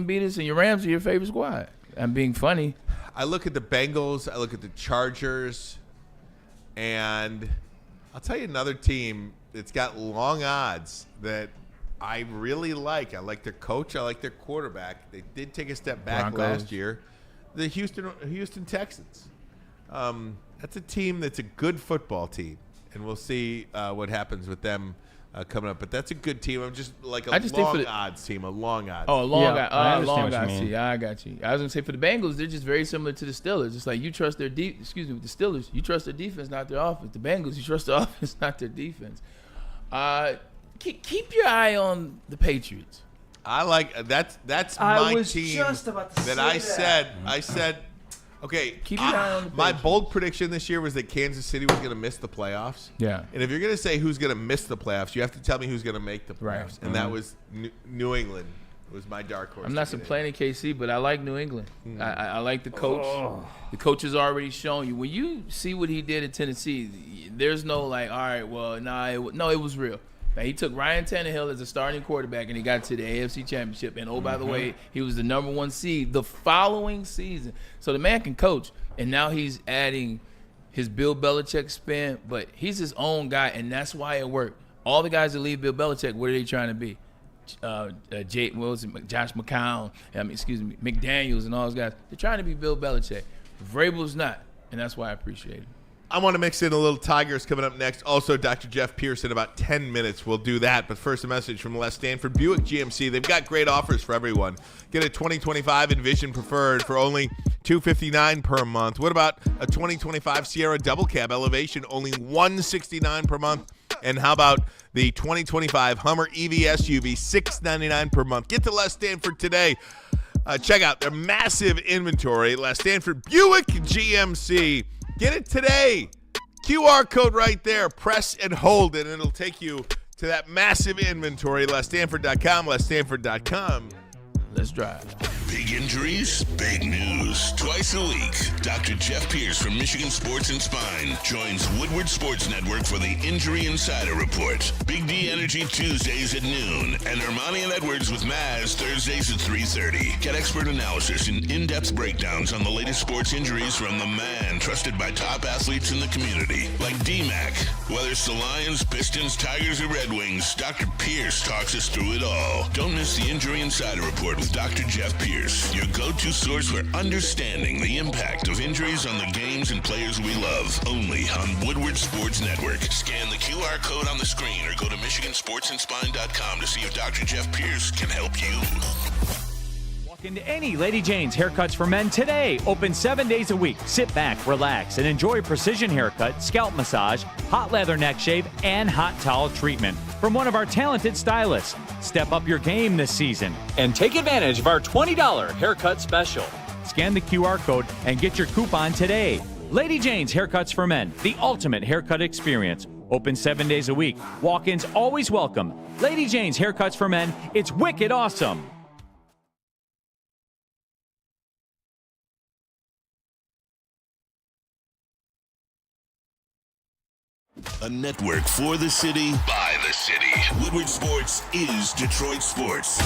beat us, and your Rams are your favorite squad. I'm being funny. I look at the Bengals. I look at the Chargers. And I'll tell you another team that's got long odds that I really like. I like their coach. I like their quarterback. They did take a step back last year. The Houston Texans. That's a team that's a good football team. And we'll see what happens with them coming up. But that's a good team. I'm just like a long odds team. A long odds. Oh, a long odds. I understand Long what you odds. mean. I got you. I was gonna say for the Bengals, they're just very similar to the Steelers. It's like you trust their with the Steelers, you trust their defense, not their offense. The Bengals, you trust their offense, not their defense. Keep your eye on the Patriots. I like that's I my was team just about to that say I said okay, Keep your eye on the my Patriots. bold prediction this year was that Kansas City was going to miss the playoffs. Yeah. And if you're going to say who's going to miss the playoffs, you have to tell me who's going to make the playoffs. Right. And that was New England. Was my dark horse. I'm not complaining KC, but I like New England. I like the coach. The coach has already shown you. When you see what he did at Tennessee, there's no like, all right, well, it was real. Now, he took Ryan Tannehill as a starting quarterback, and he got to the AFC Championship. And, by the way, he was the number 1 seed the following season. So the man can coach. And now he's adding his Bill Belichick spin, but he's his own guy, and that's why it worked. All the guys that leave Bill Belichick, what are they trying to be? Josh McCown, McDaniels and all those guys. They're trying to be Bill Belichick. Vrabel's not, and that's why I appreciate it. I want to mix in a little Tigers coming up next. Also, Dr. Jeff Pierce in about 10 minutes. We'll do that. But first, a message from Les Stanford Buick GMC. They've got great offers for everyone. Get a 2025 Envision Preferred for only $259 per month. What about a 2025 Sierra Double Cab Elevation, only $169 per month? And how about the 2025 Hummer EV SUV, $699 per month? Get to Les Stanford today. Check out their massive inventory. Les Stanford Buick GMC. Get it today. QR code right there. Press and hold it, and it'll take you to that massive inventory. LesStanford.com, LesStanford.com. Let's drive. Big injuries, big news. Twice a week, Dr. Jeff Pierce from Michigan Sports and Spine joins Woodward Sports Network for the Injury Insider Report. Big D Energy Tuesdays at noon, and Ermanni and Edwards with Maz Thursdays at 3:30. Get expert analysis and in-depth breakdowns on the latest sports injuries from the man trusted by top athletes in the community, like D-Mac. Whether it's the Lions, Pistons, Tigers, or Red Wings, Dr. Pierce talks us through it all. Don't miss the Injury Insider Report with Dr. Jeff Pierce, your go-to source for understanding the impact of injuries on the games and players we love. Only on Woodward Sports Network. Scan the QR code on the screen or go to MichiganSportsandSpine.com to see if Dr. Jeff Pierce can help you. Walk into any Lady Jane's Haircuts for Men today. Open 7 days a week. Sit back, relax, and enjoy precision haircut, scalp massage, hot leather neck shave, and hot towel treatment from one of our talented stylists. Step up your game this season and take advantage of our $20 haircut special. Scan the QR code and get your coupon today. Lady Jane's Haircuts for Men, the ultimate haircut experience. Open 7 days a week. Walk-ins always welcome. Lady Jane's Haircuts for Men, it's wicked awesome. A network for the city, by the city. Woodward Sports is Detroit Sports.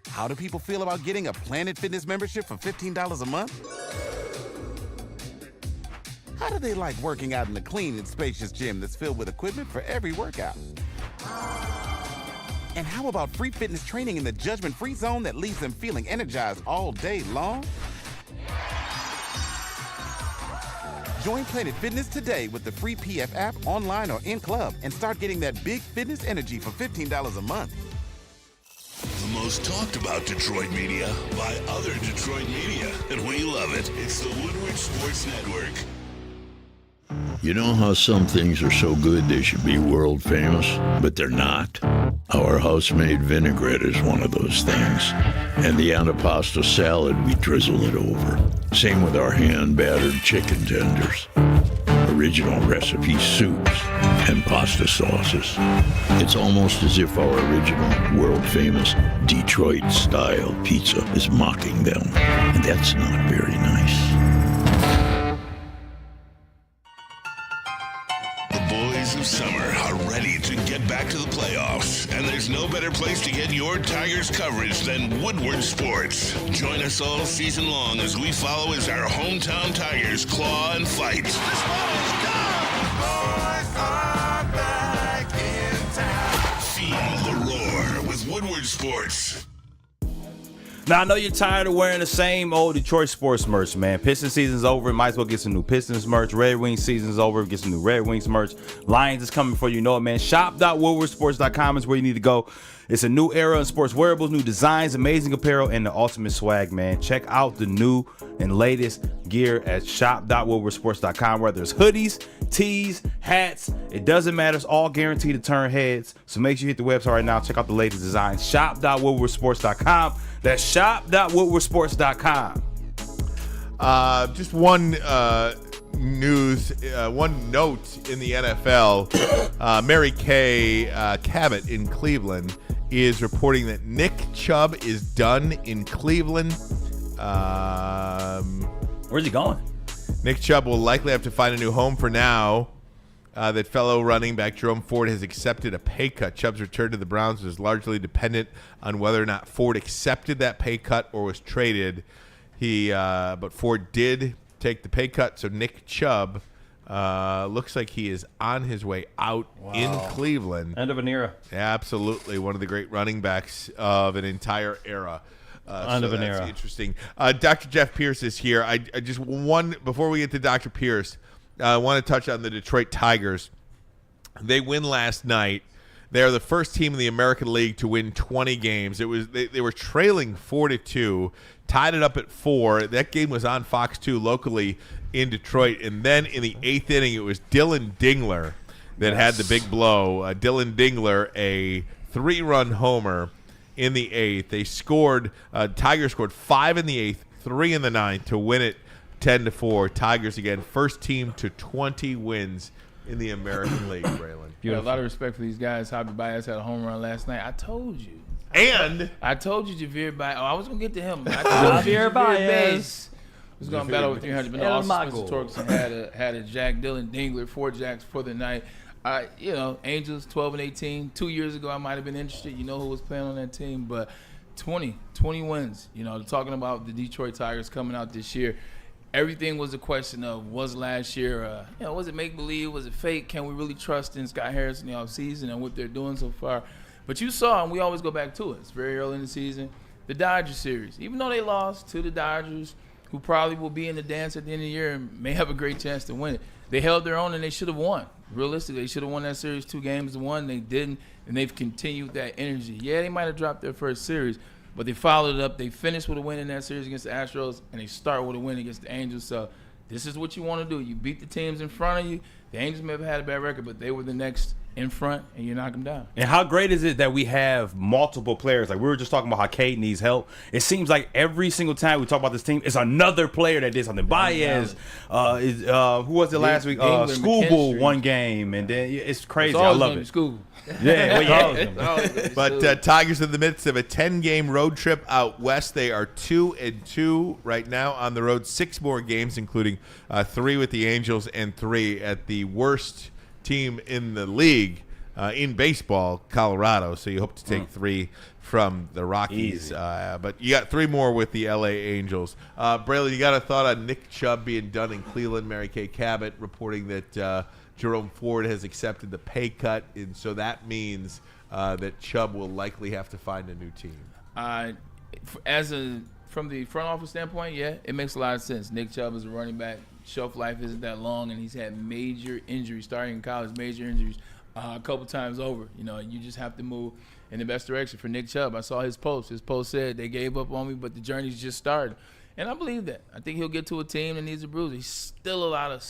How do people feel about getting a Planet Fitness membership for $15 a month? How do they like working out in a clean and spacious gym that's filled with equipment for every workout? And how about free fitness training in the judgment-free zone that leaves them feeling energized all day long? Join Planet Fitness today with the free PF app, online or in club, and start getting that big fitness energy for $15 a month. The most talked about Detroit media by other Detroit media, and we love it. It's the Woodward Sports Network. You know how some things are so good they should be world famous, but they're not? Our house-made vinaigrette is one of those things. And the antipasta salad, we drizzle it over. Same with our hand-battered chicken tenders. Original recipe soups and pasta sauces. It's almost as if our original, world-famous Detroit-style pizza is mocking them. And that's not very nice. Of summer are ready to get back to the playoffs, and there's no better place to get your Tigers coverage than Woodward Sports. Join us all season long as we follow as our hometown Tigers claw and fight. This ball is gone. Boys are back in town. Feel the roar with Woodward Sports. Now, I know you're tired of wearing the same old Detroit sports merch, man. Pistons season's over. Might as well get some new Pistons merch. Red Wings season's over. Get some new Red Wings merch. Lions is coming for you. Know it, man. Shop.woodwardsports.com is where you need to go. It's a new era in sports wearables, new designs, amazing apparel, and the ultimate swag, man. Check out the new and latest gear at shop.woodwardsports.com, whether it's hoodies, tees, hats. It doesn't matter. It's all guaranteed to turn heads. So make sure you hit the website right now. Check out the latest designs. Shop.woodwardsports.com. That's shop.woodwardsports.com. Just one one note in the NFL. Mary Kay Cabot in Cleveland is reporting that Nick Chubb is done in Cleveland. Where's he going? Nick Chubb will likely have to find a new home for now. That fellow running back Jerome Ford has accepted a pay cut. Chubb's return to the Browns was largely dependent on whether or not Ford accepted that pay cut or was traded. But Ford did take the pay cut, so Nick Chubb looks like he is on his way out in Cleveland. End of an era. Absolutely, one of the great running backs of an entire era. End of an era. Interesting. Dr. Jeff Pierce is here. I just before we get to Dr. Pierce, I want to touch on the Detroit Tigers. They win last night. They are the first team in the American League to win 20 games. They were trailing 4-2, tied it up at 4. That game was on Fox 2 locally in Detroit. And then in the 8th inning, it was Dylan Dingler that had the big blow. Dylan Dingler, a 3-run homer in the 8th. They scored. Tigers scored 5 in the 8th, 3 in the 9th to win it 10-4. Tigers again, first team to 20 wins in the American League. Braylon, a lot of respect for these guys. Javi Baez had a home run last night. I told you. And I told you Javier Baez. Oh, I was gonna get to him. I told you Javier Baez was gonna battle over 300. But no, also Spencer Torkelson had a Jack. Dylan Dingler, 4 jacks for the night. Angels 12-18. 2 years ago, I might have been interested. You know who was playing on that team, but 20 wins. Talking about the Detroit Tigers coming out this year. Everything was a question of, was last year, was it make-believe? Was it fake? Can we really trust in Scott Harris in the offseason and what they're doing so far? But you saw, and we always go back to it, it's very early in the season, the Dodgers series. Even though they lost to the Dodgers, who probably will be in the dance at the end of the year and may have a great chance to win it, they held their own and they should have won. Realistically, they should have won that series 2 games to 1. They didn't, and they've continued that energy. Yeah, they might have dropped their first series, but they followed it up. They finished with a win in that series against the Astros, and they start with a win against the Angels. So this is what you want to do. You beat the teams in front of you. The Angels may have had a bad record, but they were the next in front, and you knock them down. And how great is it that we have multiple players? Like we were just talking about how Cade needs help. It seems like every single time we talk about this team, it's another player that did something. Baez, who was it last week? Schoolboy one game, and then it's crazy. I love it. School. Yeah, but Tigers in the midst of a 10-game road trip out west. They are 2-2 right now on the road. 6 more games, including 3 with the Angels and 3 at the worst team in the league in baseball, Colorado. So you hope to take 3 from the Rockies. But you got 3 more with the LA Angels. Braylon, you got a thought on Nick Chubb being done in Cleveland? Mary Kay Cabot reporting that Jerome Ford has accepted the pay cut, and so that means that Chubb will likely have to find a new team. From the front office standpoint, yeah, it makes a lot of sense. Nick Chubb is a running back. Shelf life isn't that long, and he's had major injuries, starting in college, major injuries a couple times over. You just have to move in the best direction for Nick Chubb. I saw his post. His post said, they gave up on me, but the journey's just started. And I believe that. I think he'll get to a team that needs a bruiser. He's still a lot of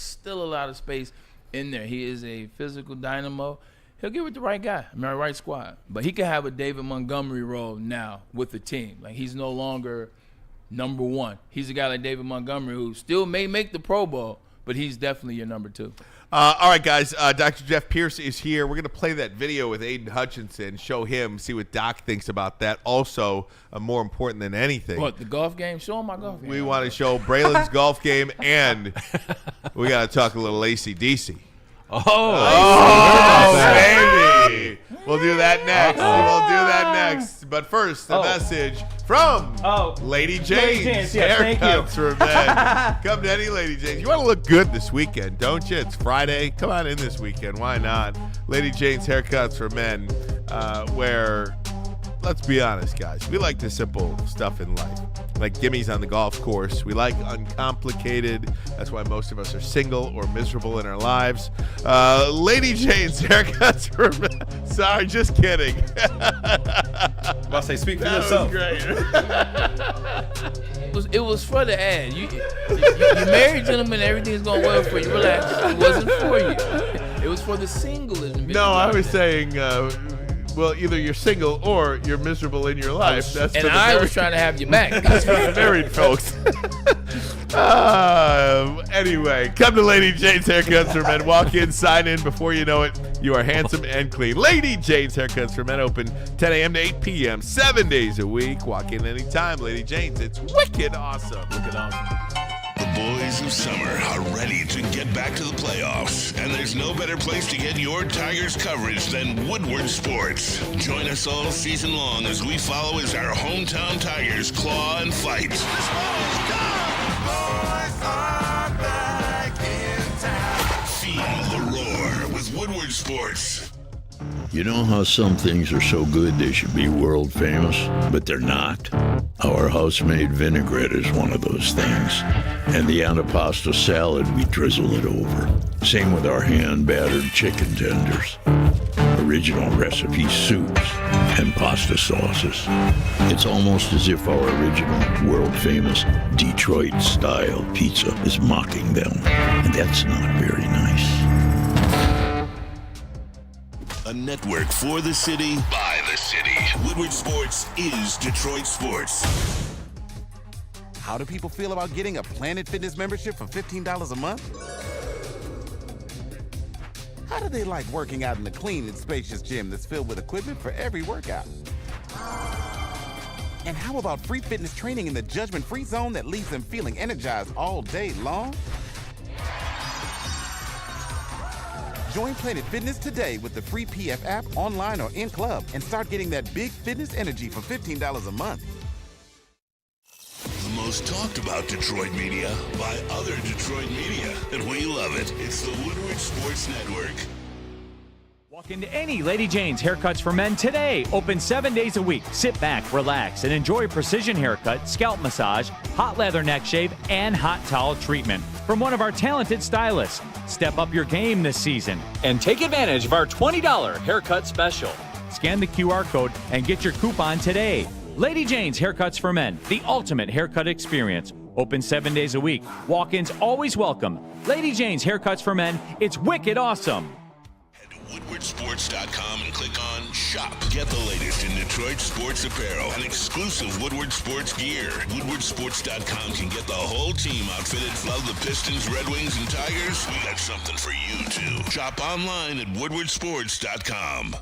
space in there. He is a physical dynamo. He'll get with the right guy, right squad. But he can have a David Montgomery role now with the team. Like, he's no longer number 1. He's a guy like David Montgomery who still may make the Pro Bowl, but he's definitely your number 2. All right, guys. Dr. Jeff Pierce is here. We're going to play that video with Aiden Hutchinson, show him, see what Doc thinks about that. Also, more important than anything. What, the golf game? Show him my golf game. We want to show Braylon's golf game, and we got to talk a little AC/DC. Baby. We'll do that next. But first, a message from Lady Jane's Haircuts for Men. Come to any Lady Jane's. You want to look good this weekend, don't you? It's Friday. Come on in this weekend. Why not? Lady Jane's Haircuts for Men, where, let's be honest, guys, we like the simple stuff in life. Like gimmies on the golf course. We like uncomplicated. That's why most of us are single or miserable in our lives. Lady Jane's Haircuts for Men. Sorry, just kidding. About to say, speak for yourself. It was for the ad. You married gentlemen, everything's going well for you. Relax. It wasn't for you. It was for the single. No, I was saying, well, either you're single or you're miserable in your life. I was trying to have you back. That's for the married folks. Anyway, come to Lady Jane's Haircuts for Men. Walk in, sign in. Before you know it, you are handsome and clean. Lady Jane's Haircuts for Men, open 10 a.m. to 8 p.m. 7 days a week. Walk in anytime. Lady Jane's. It's wicked awesome. Wicked awesome. The boys of summer are ready to get back to the playoffs, and there's no better place to get your Tigers coverage than Woodward Sports. Join us all season long as we follow as our hometown Tigers claw and fight. This ball's gone. Boys are back in town. Feel the roar with Woodward Sports. You know how some things are so good they should be world famous, but they're not? Our house-made vinaigrette is one of those things. And the antipasta salad, we drizzle it over. Same with our hand-battered chicken tenders. Original recipe soups and pasta sauces. It's almost as if our original, world-famous Detroit-style pizza is mocking them. And that's not very nice. A network for the city, by the city. Woodward Sports is Detroit Sports. How do people feel about getting a Planet Fitness membership for $15 a month? How do they like working out in a clean and spacious gym that's filled with equipment for every workout? And how about free fitness training in the judgment-free zone that leaves them feeling energized all day long? Join Planet Fitness today with the free PF app, online or in club, and start getting that big fitness energy for $15 a month. The most talked about Detroit media by other Detroit media, and we love it. It's the Woodward Sports Network. Walk into any Lady Jane's Haircuts for Men today. Open 7 days a week. Sit back, relax, and enjoy precision haircut, scalp massage, hot leather neck shave, and hot towel treatment from one of our talented stylists. Step up your game this season and take advantage of our $20 haircut special. Scan the QR code and get your coupon today. Lady Jane's Haircuts for Men, the ultimate haircut experience. Open 7 days a week. Walk-ins always welcome. Lady Jane's Haircuts for Men. It's wicked awesome. WoodwardSports.com and click on Shop. Get the latest in Detroit sports apparel and exclusive Woodward Sports gear. WoodwardSports.com can get the whole team outfitted. Love the Pistons, Red Wings, and Tigers? We got something for you, too. Shop online at WoodwardSports.com.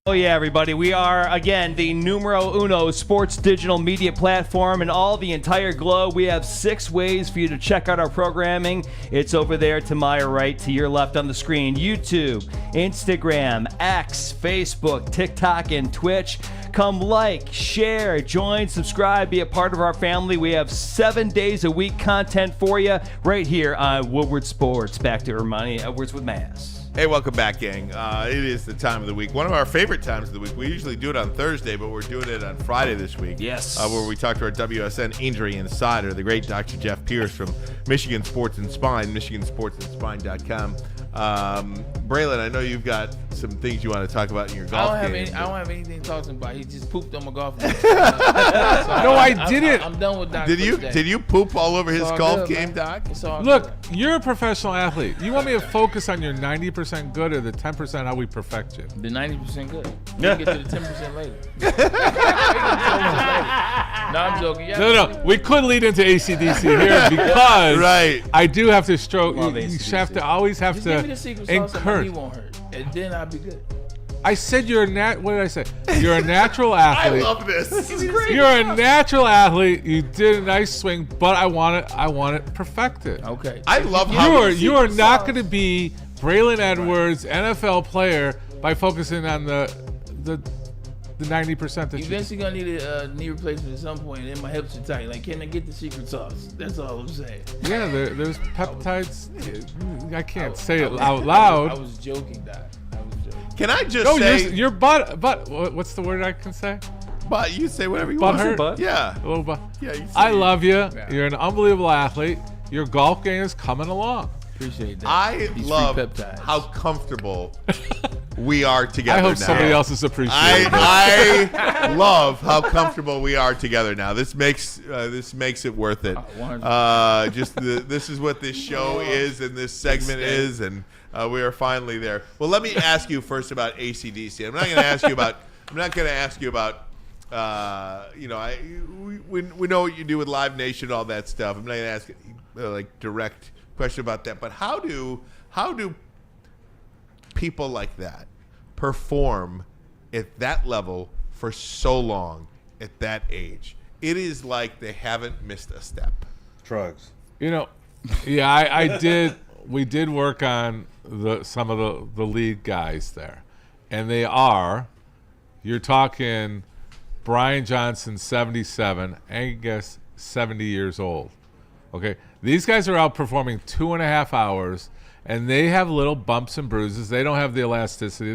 Oh yeah, everybody. We are, again, the numero uno sports digital media platform in all the entire globe. We have 6 ways for you to check out our programming. It's over there to my right, to your left on the screen. YouTube, Instagram, X, Facebook, TikTok, and Twitch. Come like, share, join, subscribe, be a part of our family. We have 7 days a week content for you right here on Woodward Sports. Back to Ermanni Edwards with Mass. Hey, welcome back, gang. It is the time of the week. One of our favorite times of the week. We usually do it on Thursday, but we're doing it on Friday this week. Yes. Where we talk to our WSN injury insider, the great Dr. Jeff Pierce from Michigan Sports and Spine, michigansportsandspine.com. Braylon, I know you've got some things you want to talk about in your golf game. I don't have anything to talk about. He just pooped on my golf game. No, I didn't. I'm done with Dr. Did you poop all over his golf game, Doc? Look, you're a professional athlete. You want me to focus on your 90% good or the 10% how we perfect you? The 90% good. We'll get to the 10% later. No, I'm joking. No. We could lead into ACDC here because right. I do have to stroke. You have to always have just to give me the secret sauce encourage. He won't hurt, and then I'll be good. I said you're a what did I say? You're a natural athlete. I love this. This is great. You're a natural athlete. You did a nice swing, but I want it perfected. Okay. I love how you are not going to be Braylon Edwards, NFL player, by focusing on the 90% that you. Eventually gonna need a knee replacement at some point, and my hips are tight. Like, can I get the secret sauce? That's all I'm saying. Yeah, there's peptides. I can't say it out loud. I was joking, Doc. Can I just say your butt? What's the word I can say? But you say whatever you butt want. Hurt? Butt? Yeah. A little butt. Yeah. You I love you. Yeah. You're an unbelievable athlete. Your golf game is coming along. Appreciate that. I love how comfortable we are together I hope now. somebody else is appreciating I love how comfortable we are together now. This makes it worth it. This is what this show is, and this segment is, and we are finally there. Well, let me ask you first about AC/DC. I'm not going to ask you about. We know what you do with Live Nation, all that stuff. I'm not going to ask direct question about that. But how do people like that perform at that level for so long at that age? It is like they haven't missed a step. Drugs. I did. We did work on some of the lead guys there, and they are. You're talking Brian Johnson, 77, Angus, 70 years old. Okay, these guys are outperforming 2.5 hours, and they have little bumps and bruises. They don't have the elasticity.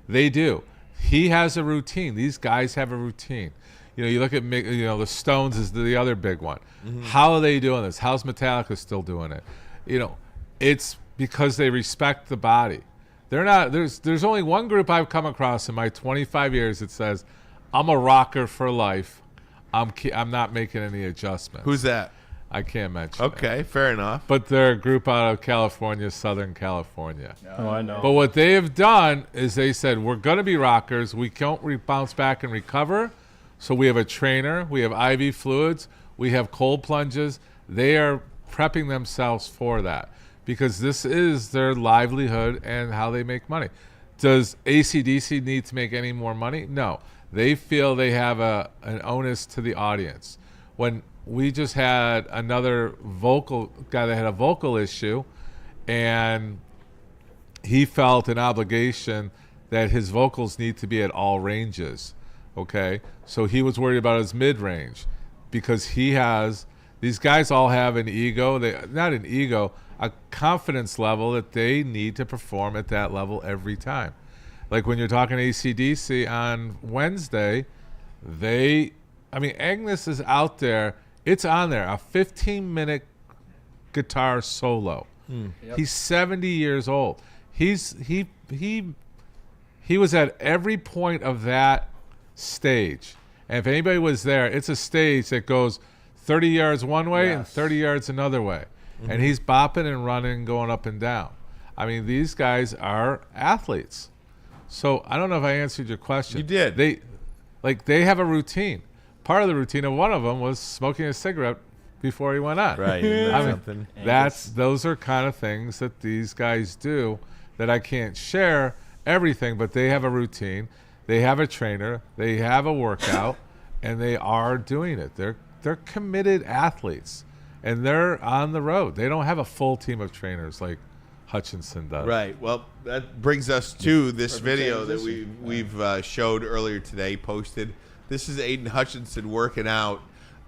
They do. He has a routine. These guys have a routine. You look at the Stones is the other big one. Mm-hmm. How are they doing this? How's Metallica still doing it? It's because they respect the body. They're not. There's only one group I've come across in my 25 years that says, "I'm a rocker for life. I'm not making any adjustments." Who's that? I can't mention. Okay, fair enough. But they're a group out of California, Southern California. Oh, I know. But what they have done is they said, we're going to be rockers. We can't bounce back and recover. So we have a trainer. We have IV fluids. We have cold plunges. They are prepping themselves for that because this is their livelihood and how they make money. Does AC/DC need to make any more money? No. They feel they have an onus to the audience. When we just had another vocal guy that had a vocal issue, and he felt an obligation that his vocals need to be at all ranges, okay? So he was worried about his mid-range because these guys all have an ego, not an ego, a confidence level that they need to perform at that level every time. Like when you're talking AC/DC on Wednesday, Agnes is out there. It's on there, a 15-minute guitar solo. Yep. He's 70 years old. He was at every point of that stage. And if anybody was there, it's a stage that goes 30 yards one way and 30 yards another way. Mm-hmm. And he's bopping and running, going up and down. I mean, these guys are athletes. So I don't know if I answered your question. You did. They have a routine. Part of the routine of one of them was smoking a cigarette before he went on. Right. Something. Those are kind of things that these guys do that I can't share everything, but they have a routine. They have a trainer. They have a workout, and they are doing it. They're committed athletes, and they're on the road. They don't have a full team of trainers like Hutchinson does. Right. Well, that brings us to this video that we've showed earlier today, posted. This is Aiden Hutchinson working out,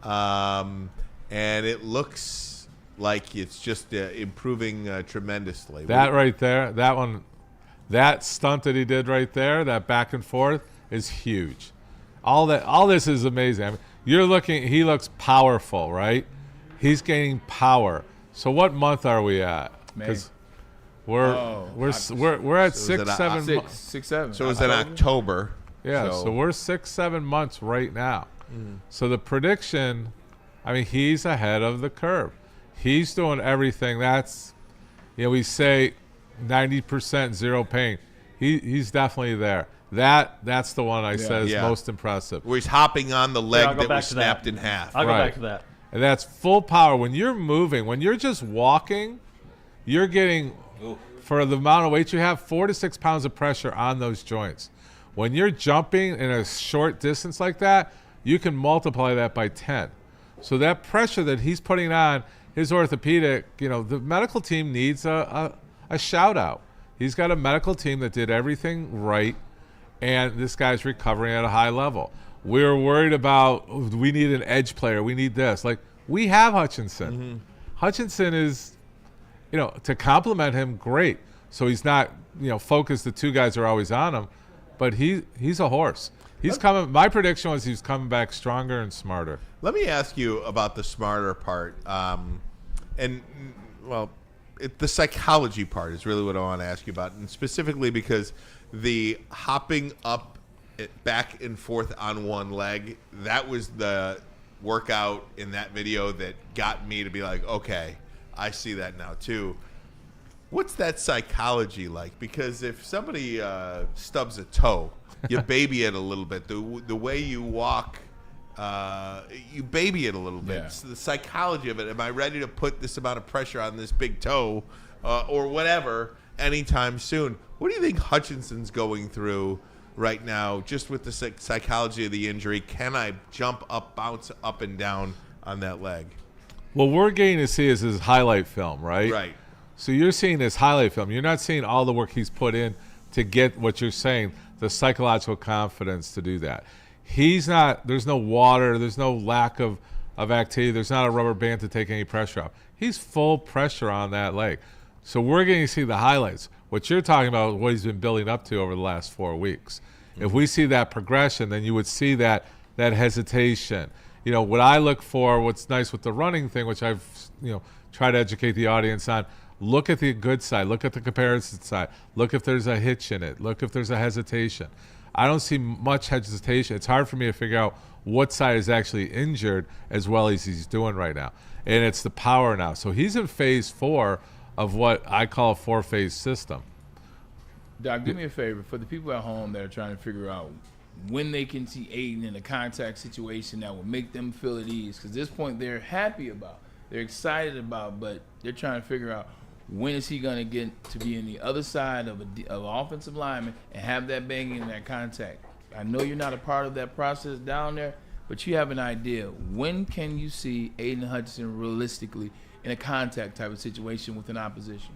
and it looks like it's just improving tremendously. That right there, that stunt that he did right there, that back and forth is huge. All this is amazing. I mean, he looks powerful, right? He's gaining power. So what month are we at? Because we're at 6, 7 months. 6, 7. So it was in October. Yeah, so we're 6, 7 months right now. So the prediction, he's ahead of the curve. He's doing everything. That's, we say 90% zero pain. He's definitely there. That's the one I said is most impressive. Where he's hopping on the leg that was snapped in half. I'll go back to that. And that's full power. When you're moving, when you're just walking, you're getting, for the amount of weight you have, 4 to 6 pounds of pressure on those joints. When you're jumping in a short distance like that, you can multiply that by 10. So that pressure that he's putting on his orthopedic, the medical team needs a shout out. He's got a medical team that did everything right, and this guy's recovering at a high level. We're worried about, we need an edge player. We need this. We have Hutchinson. Mm-hmm. Hutchinson is, to complement him, great. So he's not, focused. The two guys are always on him. But he's a horse. He's coming. My prediction was he's coming back stronger and smarter. Let me ask you about the smarter part, the psychology part is really what I want to ask you about, and specifically because the hopping up, back and forth on one leg, that was the workout in that video that got me to be like, okay, I see that now too. What's that psychology like? Because if somebody stubs a toe, you baby it a little bit. The way you walk, you baby it a little bit. Yeah. So the psychology of it. Am I ready to put this amount of pressure on this big toe or whatever anytime soon? What do you think Hutchinson's going through right now, just with the psychology of the injury? Can I jump up, bounce up and down on that leg? What we're getting to see is his highlight film, right? Right. So you're seeing this highlight film. You're not seeing all the work he's put in to get what you're saying, the psychological confidence to do that. There's no water, there's no lack of activity, there's not a rubber band to take any pressure off. He's full pressure on that leg. So we're getting to see the highlights. What you're talking about is what he's been building up to over the last 4 weeks. Mm-hmm. If we see that progression, then you would see that hesitation. What I look for, what's nice with the running thing, which I've tried to educate the audience on, look at the good side. Look at the comparison side. Look if there's a hitch in it. Look if there's a hesitation. I don't see much hesitation. It's hard for me to figure out what side is actually injured as well as he's doing right now. And it's the power now. So he's in phase 4 of what I call a 4-phase system. Doc, do me a favor. For the people at home that are trying to figure out when they can see Aiden in a contact situation that will make them feel at ease, because at this point they're happy about, they're excited about, but they're trying to figure out when is he going to get to be in the other side of an offensive lineman and have that banging and that contact. I know you're not a part of that process down there, but you have an idea. When can you see Aiden Hutchinson realistically in a contact type of situation with an opposition?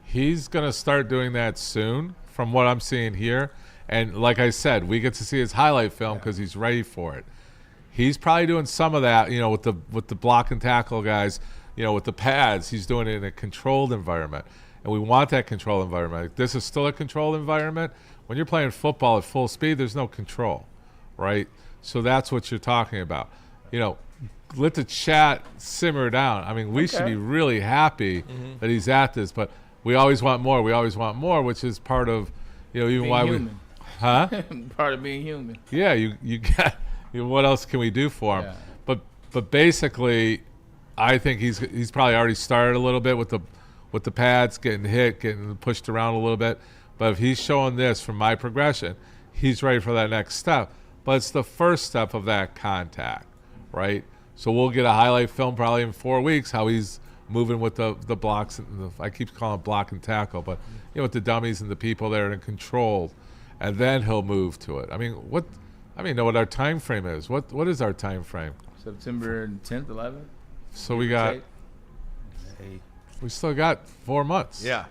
He's going to start doing that soon from what I'm seeing here. And like I said, we get to see his highlight film because he's ready for it. He's probably doing some of that, with the block and tackle guys, with the pads. He's doing it in a controlled environment. And we want that controlled environment. This is still a controlled environment. When you're playing football at full speed, there's no control, right? So that's what you're talking about. Let the chat simmer down. I mean, we should be really happy that he's at this, but we always want more. We always want more, which is part of, even being why human. Part of being human. Yeah, you got. What else can we do for him? Yeah. But basically, I think he's probably already started a little bit with the pads, getting hit, getting pushed around a little bit. But if he's showing this from my progression, he's ready for that next step. But it's the first step of that contact, right? So we'll get a highlight film probably in 4 weeks how he's moving with the blocks. I keep calling it block and tackle, but with the dummies and the people there and controlled, and then he'll move to it. I mean, what our time frame is. What is our time frame? September 10th, 11th. So we still got 4 months. Yeah.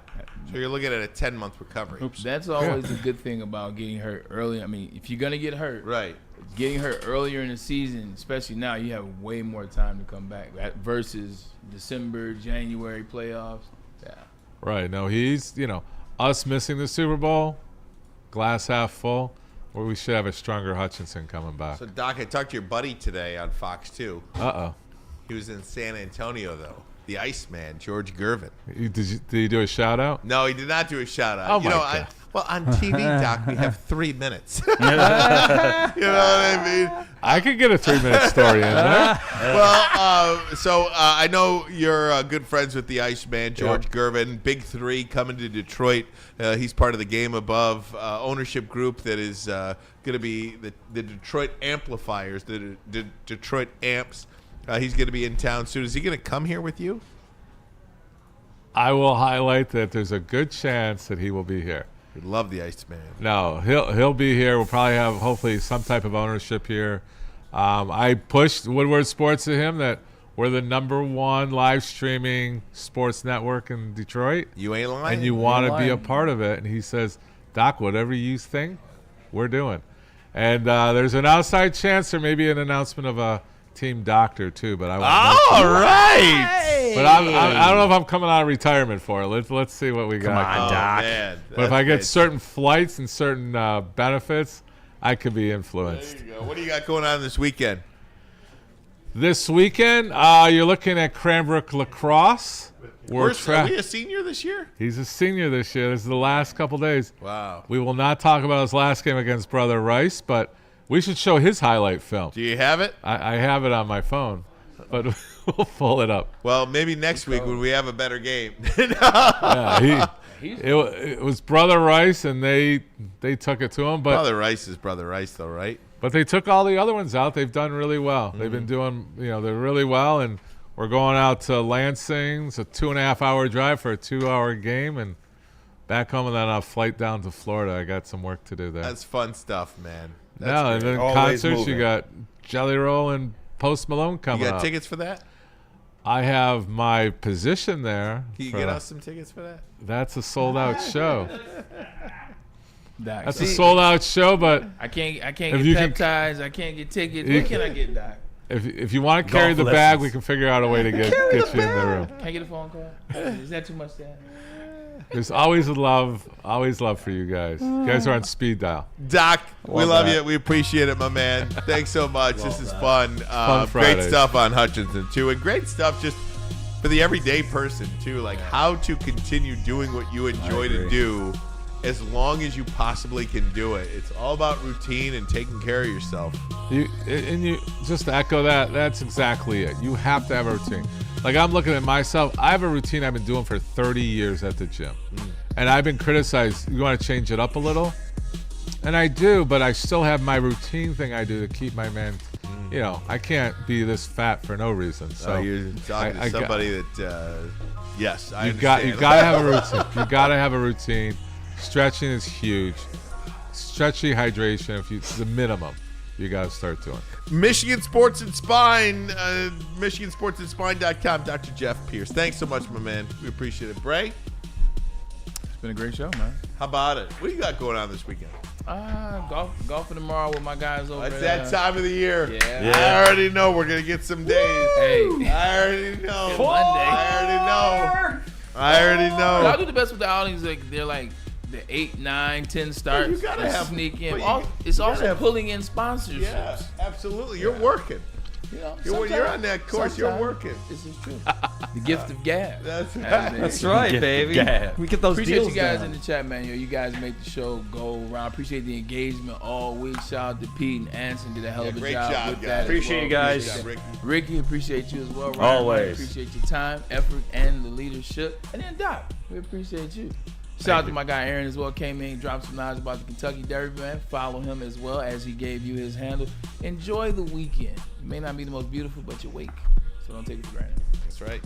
So you're looking at a 10-month recovery. Oops. That's always a good thing about getting hurt early. I mean, if you're going to get hurt, right, getting hurt earlier in the season, especially now, you have way more time to come back versus December, January playoffs. Yeah. Right. No, he's, us missing the Super Bowl, glass half full, where we should have a stronger Hutchinson coming back. So, Doc, I talked to your buddy today on Fox 2. Uh-oh. He was in San Antonio, though. The Iceman, George Gervin. Did he do a shout-out? No, he did not do a shout-out. Oh, my God. Well, on TV, Doc, we have 3 minutes. You know what I mean? I could get a 3-minute story in there. Well, I know you're good friends with the Iceman, George Gervin. Big 3 coming to Detroit. He's part of the Game Above ownership group that is going to be the Detroit Amplifiers, the Detroit Amps. He's going to be in town soon. Is he going to come here with you? I will highlight that there's a good chance that he will be here. We love the Iceman. No, he'll be here. We'll probably have hopefully some type of ownership here. I pushed Woodward Sports to him that we're the #1 live streaming sports network in Detroit. You ain't lying. And you want to be a part of it. And he says, Doc, whatever you think, we're doing. And there's an outside chance there may be an announcement of a team doctor too, but I won't. All right. But I don't know if I'm coming out of retirement for it. Let's see what we got. Come on, Doc. Man, but if I get certain flights and certain benefits, I could be influenced. There you go. What do you got going on this weekend? This weekend, you're looking at Cranbrook Lacrosse. Are we a senior this year? He's a senior this year. This is the last couple days. Wow. We will not talk about his last game against Brother Rice, but we should show his highlight film. Do you have it? I have it on my phone, but we'll pull it up. Well, maybe next week when we have a better game. Yeah, it was Brother Rice, and they took it to him. But Brother Rice is Brother Rice, though, right? But they took all the other ones out. They've done really well. They've been doing, they're really well. And we're going out to Lansing. It's a 2.5-hour drive for a 2-hour game, and back home, and then a flight down to Florida. I got some work to do there. That's fun stuff, man. Yeah, and then concerts, you got Jelly Roll and Post Malone coming up. You got tickets for that? I have my position there. Can you get us some tickets for that? That's a sold-out show. Doc, that's a sold-out show, but I can't get peptides. I can't get tickets. What can I get, Doc? If you want to carry the bag, we can figure out a way to get you in the room. Can I get a phone call? Is that too much, Dad? There's always love for you guys. You guys are on speed dial. Doc, we love you. We appreciate it, my man. Thanks so much. This is fun. Great stuff on Hutchinson, too. And great stuff just for the everyday person, too. Like how to continue doing what you enjoy to do as long as you possibly can do it. It's all about routine and taking care of yourself. You just to echo that. That's exactly it. You have to have a routine. Like, I'm looking at myself. I have a routine I've been doing for 30 years at the gym, and I've been criticized. You want to change it up a little, and I do, but I still have my routine thing I do to keep my man. You know, I can't be this fat for no reason. So you're talking to somebody that. Yes, I you understand. gotta have a routine. You gotta have a routine. Stretching is huge. Stretching, hydration, if you the minimum, you gotta start doing. Michigan Sports and Spine, MichiganSportsandSpine.com. Dr. Jeff Pierce. Thanks so much, my man. We appreciate it. Bray, It's been a great show, man. how about it? What do you got going on this weekend? Golfing tomorrow with my guys over It's there. that time of the year. Yeah. I already know we're gonna get some days. Hey. I already know. Monday. I already know. Y'all do the best with the outings. Like they're like the 8, 9, 10 starts. You gotta have sneak in. but It's you also gotta have- pulling in sponsorships. Yeah, absolutely. You're working. You know, You're on that course. You're sometimes working. This is true. The gift of gab. That's As right. they That's say. right, baby. We get those Appreciate deals you guys down. in the chat, man. You guys make the show go around. Appreciate the engagement all week. Shout out to Pete and Anson. Did a hell of a great job job, with guys. that. as Appreciate well. you guys. Appreciate Ricky. that. Ricky, appreciate you as well. Ryan, Always. appreciate your time, effort, and the leadership. And then Doc, we appreciate you. Shout out to my guy Aaron as well. Came in, dropped some knowledge about the Kentucky Derby, man. Follow him as well as he gave you his handle. Enjoy the weekend. It may not be the most beautiful, but you wake. So don't take it for granted. That's right.